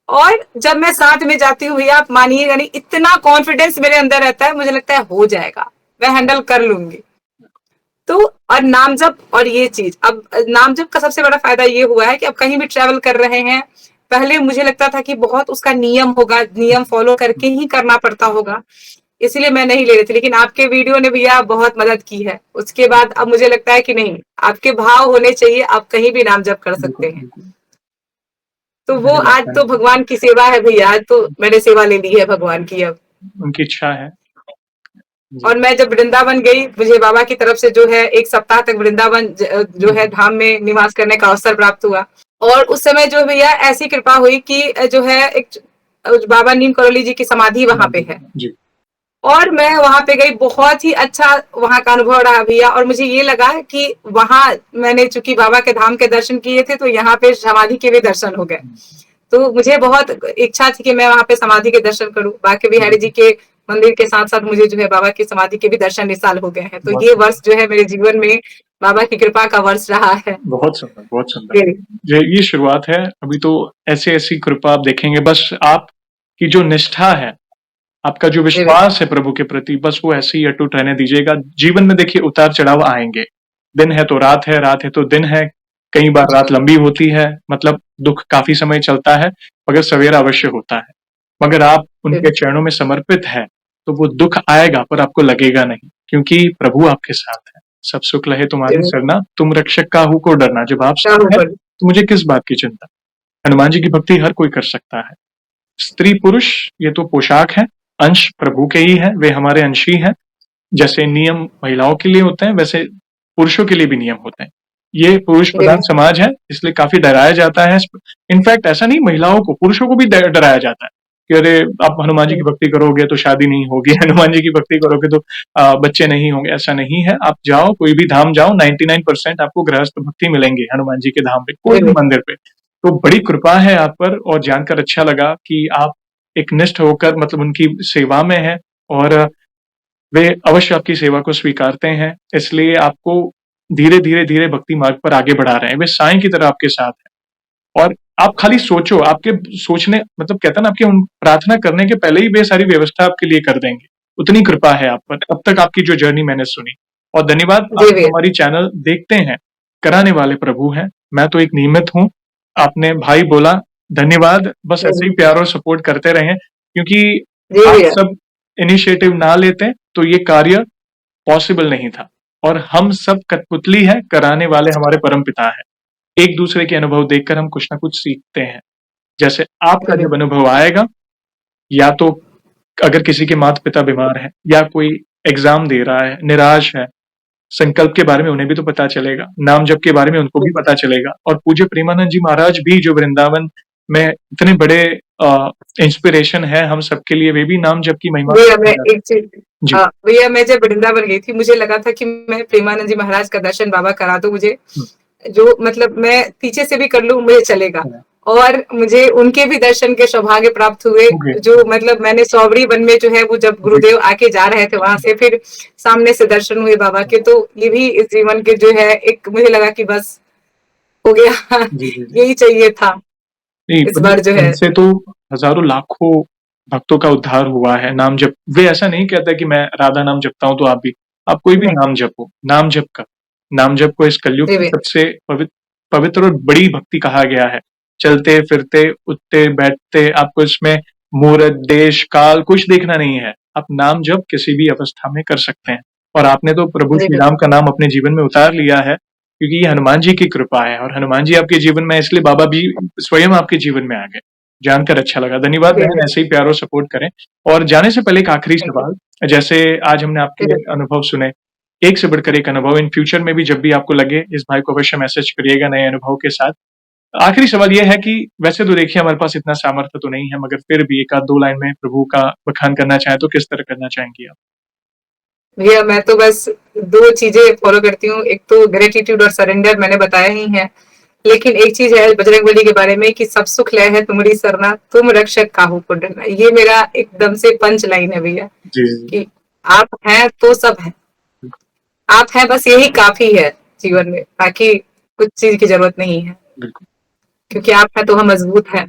और जब मैं साथ में जाती हूँ भैया, आप मानिएगा नहीं, इतना कॉन्फिडेंस मेरे अंदर रहता है, मुझे लगता है हो जाएगा, मैं हैंडल कर लूंगी। तो और नाम जप और ये चीज, अब नाम जप का सबसे बड़ा फायदा ये हुआ है कि अब कहीं भी ट्रैवल कर रहे हैं, पहले मुझे लगता था कि बहुत उसका नियम होगा, नियम फॉलो करके ही करना पड़ता होगा, इसलिए मैं नहीं ले रही थी। लेकिन आपके वीडियो ने भैया बहुत मदद की है, उसके बाद अब मुझे लगता है कि नहीं, आपके भाव होने चाहिए, आप कहीं भी नाम जप कर सकते
बिल्कुल,
हैं।
बिल्कुल।
तो वो
सही
आज
लगता
तो
है।
भगवान की सेवा है भैया, आज तो मैंने सेवा ले ली है भगवान की अब।
उनकी इच्छा है। जी।
और मैं जब वृंदावन गई, मुझे बाबा की तरफ से जो है 1 सप्ताह तक वृंदावन जो है धाम में निवास करने का अवसर प्राप्त हुआ। और उस समय जो भैया ऐसी कृपा हुई कि जो है एक बाबा नीम करोली जी की समाधि वहां पे है,
जी।
और मैं वहां पे गई, बहुत ही अच्छा वहां का अनुभव रहा भैया। और मुझे ये लगा कि वहां मैंने चूंकि बाबा के धाम के दर्शन किए थे, तो यहाँ पे समाधि के भी दर्शन हो गए। तो मुझे बहुत इच्छा थी कि मैं वहां पे समाधि के दर्शन करूं। बांके बिहारी जी के मंदिर के साथ साथ मुझे जो है बाबा की समाधि के भी दर्शन इस साल हो गए हैं। तो
बहुत
ये
सुंदर,
वर्ष जो है मेरे जीवन में बाबा की कृपा का वर्ष रहा है।
बहुत सुंदर, बहुत सुंदर। ये शुरुआत है, अभी तो ऐसी-ऐसी कृपा आप देखेंगे, बस आपकी जो निष्ठा है, आपका जो विश्वास है प्रभु के प्रति, बस वो ऐसे ही अटूट रहने दीजिएगा। जीवन में देखिए उतार-चढ़ाव आएँगे। दिन है तो रात है, रात है तो दिन है, कई बार रात लंबी होती है, मतलब दुःख काफ़ी समय चलता है, मगर सवेरा अवश्य होता है। मगर आप उनके चरणों में समर्पित हैं, तो वो दुःख आएगा पर आपको लगेगा नहीं, क्योंकि प्रभु आपके साथ है। सब सुख लहे तुम्हारी सरना, तुम रक्षक काहू को डरना। जब आप साथ हैं, तो मुझे किस बात की चिंता? हनुमान जी की भक्ति हर कोई कर सकता है। स्त्री पुरुष ये तो पोशाक है, अंश प्रभु के ही है, वे हमारे अंश ही हैं। जैसे नियम महिलाओं के लिए होते हैं, वैसे पुरुषों के लिए भी नियम होते हैं। ये पुरुष प्रधान समाज है, इसलिए काफ़ी डराया जाता है। इनफैक्ट ऐसा नहीं, महिलाओं को, पुरुषों को भी डराया जाता है कि अरे आप हनुमान जी की भक्ति करोगे तो शादी नहीं होगी, हनुमान जी की भक्ति करोगे तो बच्चे नहीं होंगे। ऐसा नहीं है, आप जाओ, कोई भी धाम जाओ, 99% आपको गृहस्थ भक्ति मिलेंगे हनुमान जी के धाम पे, कोई भी मंदिर पे। तो बड़ी कृपा है आप पर, और जानकर अच्छा लगा कि आप एक निष्ठ होकर मतलब उनकी सेवा में हैं, और वे अवश्य आपकी सेवा को स्वीकारते हैं, इसलिए आपको धीरे-धीरे भक्ति मार्ग पर आगे बढ़ा रहे हैं। वे साईं की तरह आपके साथ हैं, और आप खाली सोचो, आपके सोचने मतलब कहते हैं ना, आपके उन प्रार्थना करने के पहले ही वे सारी व्यवस्था आपके लिए कर देंगे। उतनी कृपा है आप पर। अब तक आपकी जो जर्नी मैंने सुनी, और धन्यवाद, आप हमारी चैनल देखते हैं, कराने वाले प्रभु हैं। मैं तो एक निमित्त हूँ। आपने भाई बोला, धन्यवाद। बस ऐसे ही प्यार और सपोर्ट करते रहें, क्योंकि आप सब इनिशिएटिव ना लेते तो ये कार्य पॉसिबल नहीं था, और हम सब कठपुतली हैं, कराने वाले हमारे परमपिता हैं। एक दूसरे के अनुभव देखकर हम कुछ ना कुछ सीखते हैं। जैसे आपका जब अनुभव आएगा, या तो अगर किसी के माता-पिता बीमार हैं, या कोई एग्ज़ाम दे रहा है, निराश है, संकल्प के बारे में उन्हें भी तो पता चलेगा, नाम जप के बारे में उनको भी पता चलेगा। और पूज्य प्रेमानंद जी महाराज भी जो वृंदावन में इतने बड़े इंस्पिरेशन है हम सबके लिए, वे भी नाम जप की महिमा।
भैया मैं एक चीज, भैया मैं जब वृंदावन गई थी, मुझे लगा था कि मैं प्रेमानंद जी महाराज का दर्शन बाबा करा दो मुझे, जो मतलब मैं पीछे से भी कर लूं मुझे चलेगा। और मुझे उनके भी दर्शन के सौभाग्य प्राप्त हुए, जो मतलब मैंने सौवरी वन में जो है वो जब गुरुदेव आके जा रहे थे वहां से, फिर सामने से दर्शन हुए बाबा के। तो ये भी इस जीवन के जो है एक, मुझे लगा कि बस हो गया, यही चाहिए था इस बार जो है।
इनसे तो हजारों लाखों भक्तों का उद्धार हुआ है। नाम जप, वे ऐसा नहीं कहता कि मैं राधा नाम जपता हूं तो आप कोई भी नाम जपो, नाम जप का, नाम जप को इस कलयुग की सबसे पवित्र और बड़ी भक्ति कहा गया है। चलते फिरते उठते बैठते आपको इसमें मुहूर्त देश काल कुछ देखना नहीं है, आप नाम जप किसी भी अवस्था में कर सकते हैं। और आपने तो प्रभु श्री राम का नाम अपने जीवन में उतार लिया है, क्योंकि ये हनुमान जी की कृपा है, और हनुमान जी आपके जीवन में, इसलिए बाबा भी स्वयं आपके जीवन में आ गए। जानकर अच्छा लगा। धन्यवाद बहन, ऐसे ही प्यार और सपोर्ट करें। और जाने से पहले एक आखिरी सवाल, जैसे आज हमने आपके अनुभव सुने, एक से बढ़कर एक अनुभव, इन फ्यूचर में भी जब भी आपको लगे, इस भाई को अवश्य मैसेज करिएगा नए अनुभव के साथ। आखिरी सवाल ये है कि वैसे तो देखिए हमारे पास इतना सामर्थ्य तो नहीं है, मगर फिर भी एक आध दो लाइन में प्रभु का बखान करना चाहें तो किस तरह करना चाहेंगी आप?
भैया मैं तो बस 2 चीजें फॉलो करती हूँ, एक तो ग्रेटिट्यूड और सरेंडर मैंने बताया ही है, लेकिन एक चीज है बजरंगबली के बारे में कि सब सुख लय है तुम्हारी सरना, तुम रक्षक काहू को डरना। ये मेरा एकदम से पंच लाइन है भैया,
जी जी
कि आप हैं तो सब है, आप हैं बस यही काफी है जीवन में, बाकी कुछ चीज की जरूरत नहीं है,
बिल्कुल।
क्योंकि आप हैं तो हम मजबूत हैं।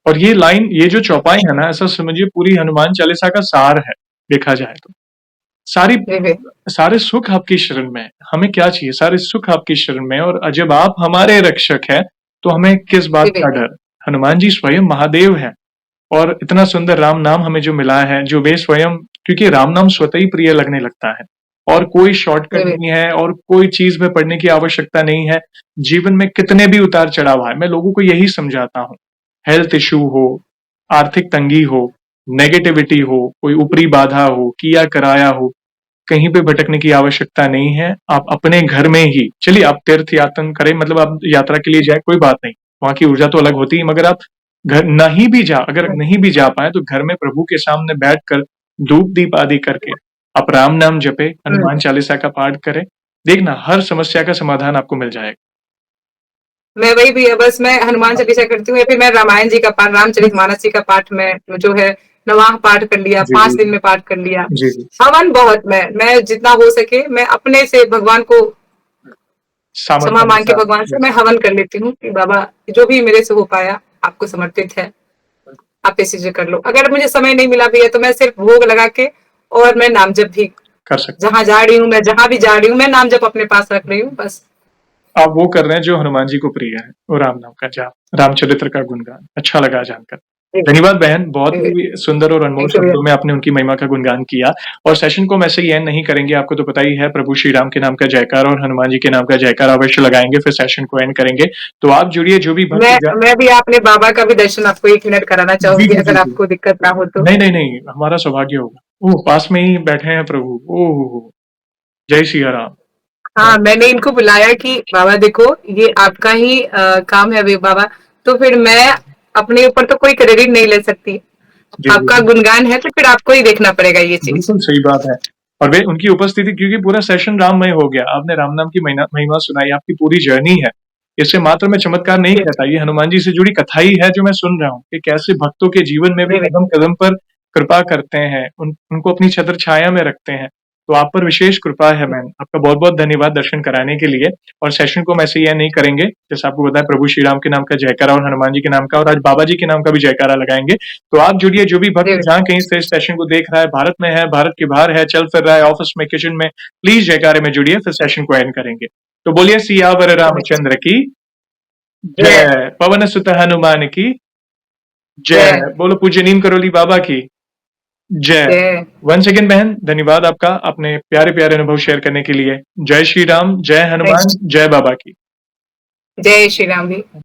और ये लाइन, ये जो चौपाई है ना, ऐसा समझिए पूरी हनुमान चालीसा का सार है, देखा जाए तो। सारी
जी जी
सारे सुख आपकी शरण में है। हमें क्या चाहिए? सारे सुख आपकी शरण में है, और जब आप हमारे रक्षक हैं, तो हमें किस बात
जी
का डर? हनुमान जी स्वयं महादेव हैं, और इतना सुंदर राम नाम हमें जो मिला है, जो वे स्वयं, क्योंकि राम नाम स्वतः ही प्रिय लगने लगता है, और कोई शॉर्टकट
जी
नहीं है, और कोई चीज में पढ़ने की आवश्यकता नहीं है। जीवन में कितने भी उतार चढ़ाव आए, मैं लोगों को यही समझाता हूँ। हेल्थ इश्यू हो, आर्थिक तंगी हो, नेगेटिविटी हो, कोई ऊपरी बाधा हो, किया कराया हो, कहीं पे भटकने की आवश्यकता नहीं है। आप अपने घर में ही, चलिए आप तीर्थ यात्रा करें, मतलब आप यात्रा के लिए जाए, कोई बात नहीं, वहां की ऊर्जा तो अलग होती है, मगर आप घर नहीं भी जा, अगर नहीं भी जा पाए, तो घर में प्रभु के सामने बैठकर धूप दीप आदि करके आप राम नाम जपे, हनुमान चालीसा का पाठ करें, देखना हर समस्या का समाधान आपको मिल जाएगा।
मैं वही भी है, बस मैं हनुमान चालीसा करती हूँ, या फिर मैं रामायण जी का पाठ, रामचरितमानस जी का पाठ में जो है नवाह पाठ कर लिया,
जी
5
जी
दिन में पाठ कर लिया।
जी जी।
हवन बहुत, मैं जितना हो सके मैं अपने से भगवान को
सामर्थ्य
क्षमा मांग के
अनुसार।
भगवान से
यस।
मैं हवन कर लेती हूँ कि बाबा जो भी मेरे से हो पाया आपको समर्पित है, आप इसी से कर लो। अगर मुझे समय नहीं मिला भी है तो मैं सिर्फ भोग लगा के और मैं नाम जप भी,
कर सकते
जहां जा रही हूँ, मैं जहां भी जा रही हूँ, मैं नाम जप अपने पास रख रही हूँ बस।
हैं। आप वो कर रहे हैं जो हनुमान जी को प्रिय है, वो राम नाम का जाप, रामचरित्र का गुणगान। अच्छा लगा जानकर। धन्यवाद बहन, बहुत ही सुंदर और अनमोल
थैंक यू भैया।
शब्दों में आपने उनकी महिमा का गुणगान किया। और सेशन को हम ऐसे ही एंड नहीं करेंगे, आपको तो पता ही है, प्रभु श्री राम के नाम का जयकार और हनुमान जी के नाम का जयकार अवश्य लगाएंगे, फिर सेशन को एंड करेंगे। तो आप जुड़िए, जो भी भक्त
मैं भी अपने बाबा का भी दर्शन आपको 1 मिनट कराना
जी
चाहूंगी,
जी जी
अगर
जी।
आपको दिक्कत ना हो तो।
नहीं नहीं नहीं, हमारा सौभाग्य होगा। ओह, पास में ही बैठे हैं प्रभु। ओह, जय सिया राम।
हाँ, मैंने इनको बुलाया कि बाबा देखो ये आपका ही काम है अभी बाबा, तो फिर मैं अपने ऊपर तो कोई क्रेडिट नहीं ले सकती,
जी जी
आपका
जी।
गुणगान है तो फिर आपको ही देखना पड़ेगा ये चीज।
बिल्कुल सही बात है। और वे उनकी उपस्थिति, क्योंकि पूरा सेशन राममय हो गया, आपने राम नाम की महिमा महिमा सुनाई, आपकी पूरी जर्नी है। इससे मात्र मैं चमत्कार नहीं
जी
कहता, ये हनुमान जी से जुड़ी कथा ही है जो मैं सुन रहा हूँ, कि कैसे भक्तों के जीवन में भी
जी
कदम कदम पर कृपा करते हैं, उनको अपनी छत्र छाया में रखते हैं। तो आप पर विशेष कृपा है मैम, आपका बहुत बहुत धन्यवाद दर्शन कराने के लिए। और सेशन को हम ऐसे ही नहीं करेंगे, जैसे आपको बताया, प्रभु श्री राम के नाम का जयकारा और हनुमान जी के नाम का, और आज बाबा जी के नाम का भी जयकारा लगाएंगे। तो आप जुड़िए, जो भी भक्त
जी
जहाँ कहीं से इस सेशन को देख रहा है, भारत में है, भारत के बाहर है, चल फिर रहा है, ऑफिस में, किचन में, प्लीज जयकारे में जुड़िए, फिर सेशन को एंड करेंगे। तो बोलिए सियावर रामचंद्र की
जय
जय, पवन सुत हनुमान की जय,
जय
बोलो पूज्य नीम करोली बाबा की जय।
जय
वंस अगेन बहन, धन्यवाद आपका अपने प्यारे प्यारे अनुभव शेयर करने के लिए। जय श्री राम, जय हनुमान, जय बाबा की।
जय श्री राम भी।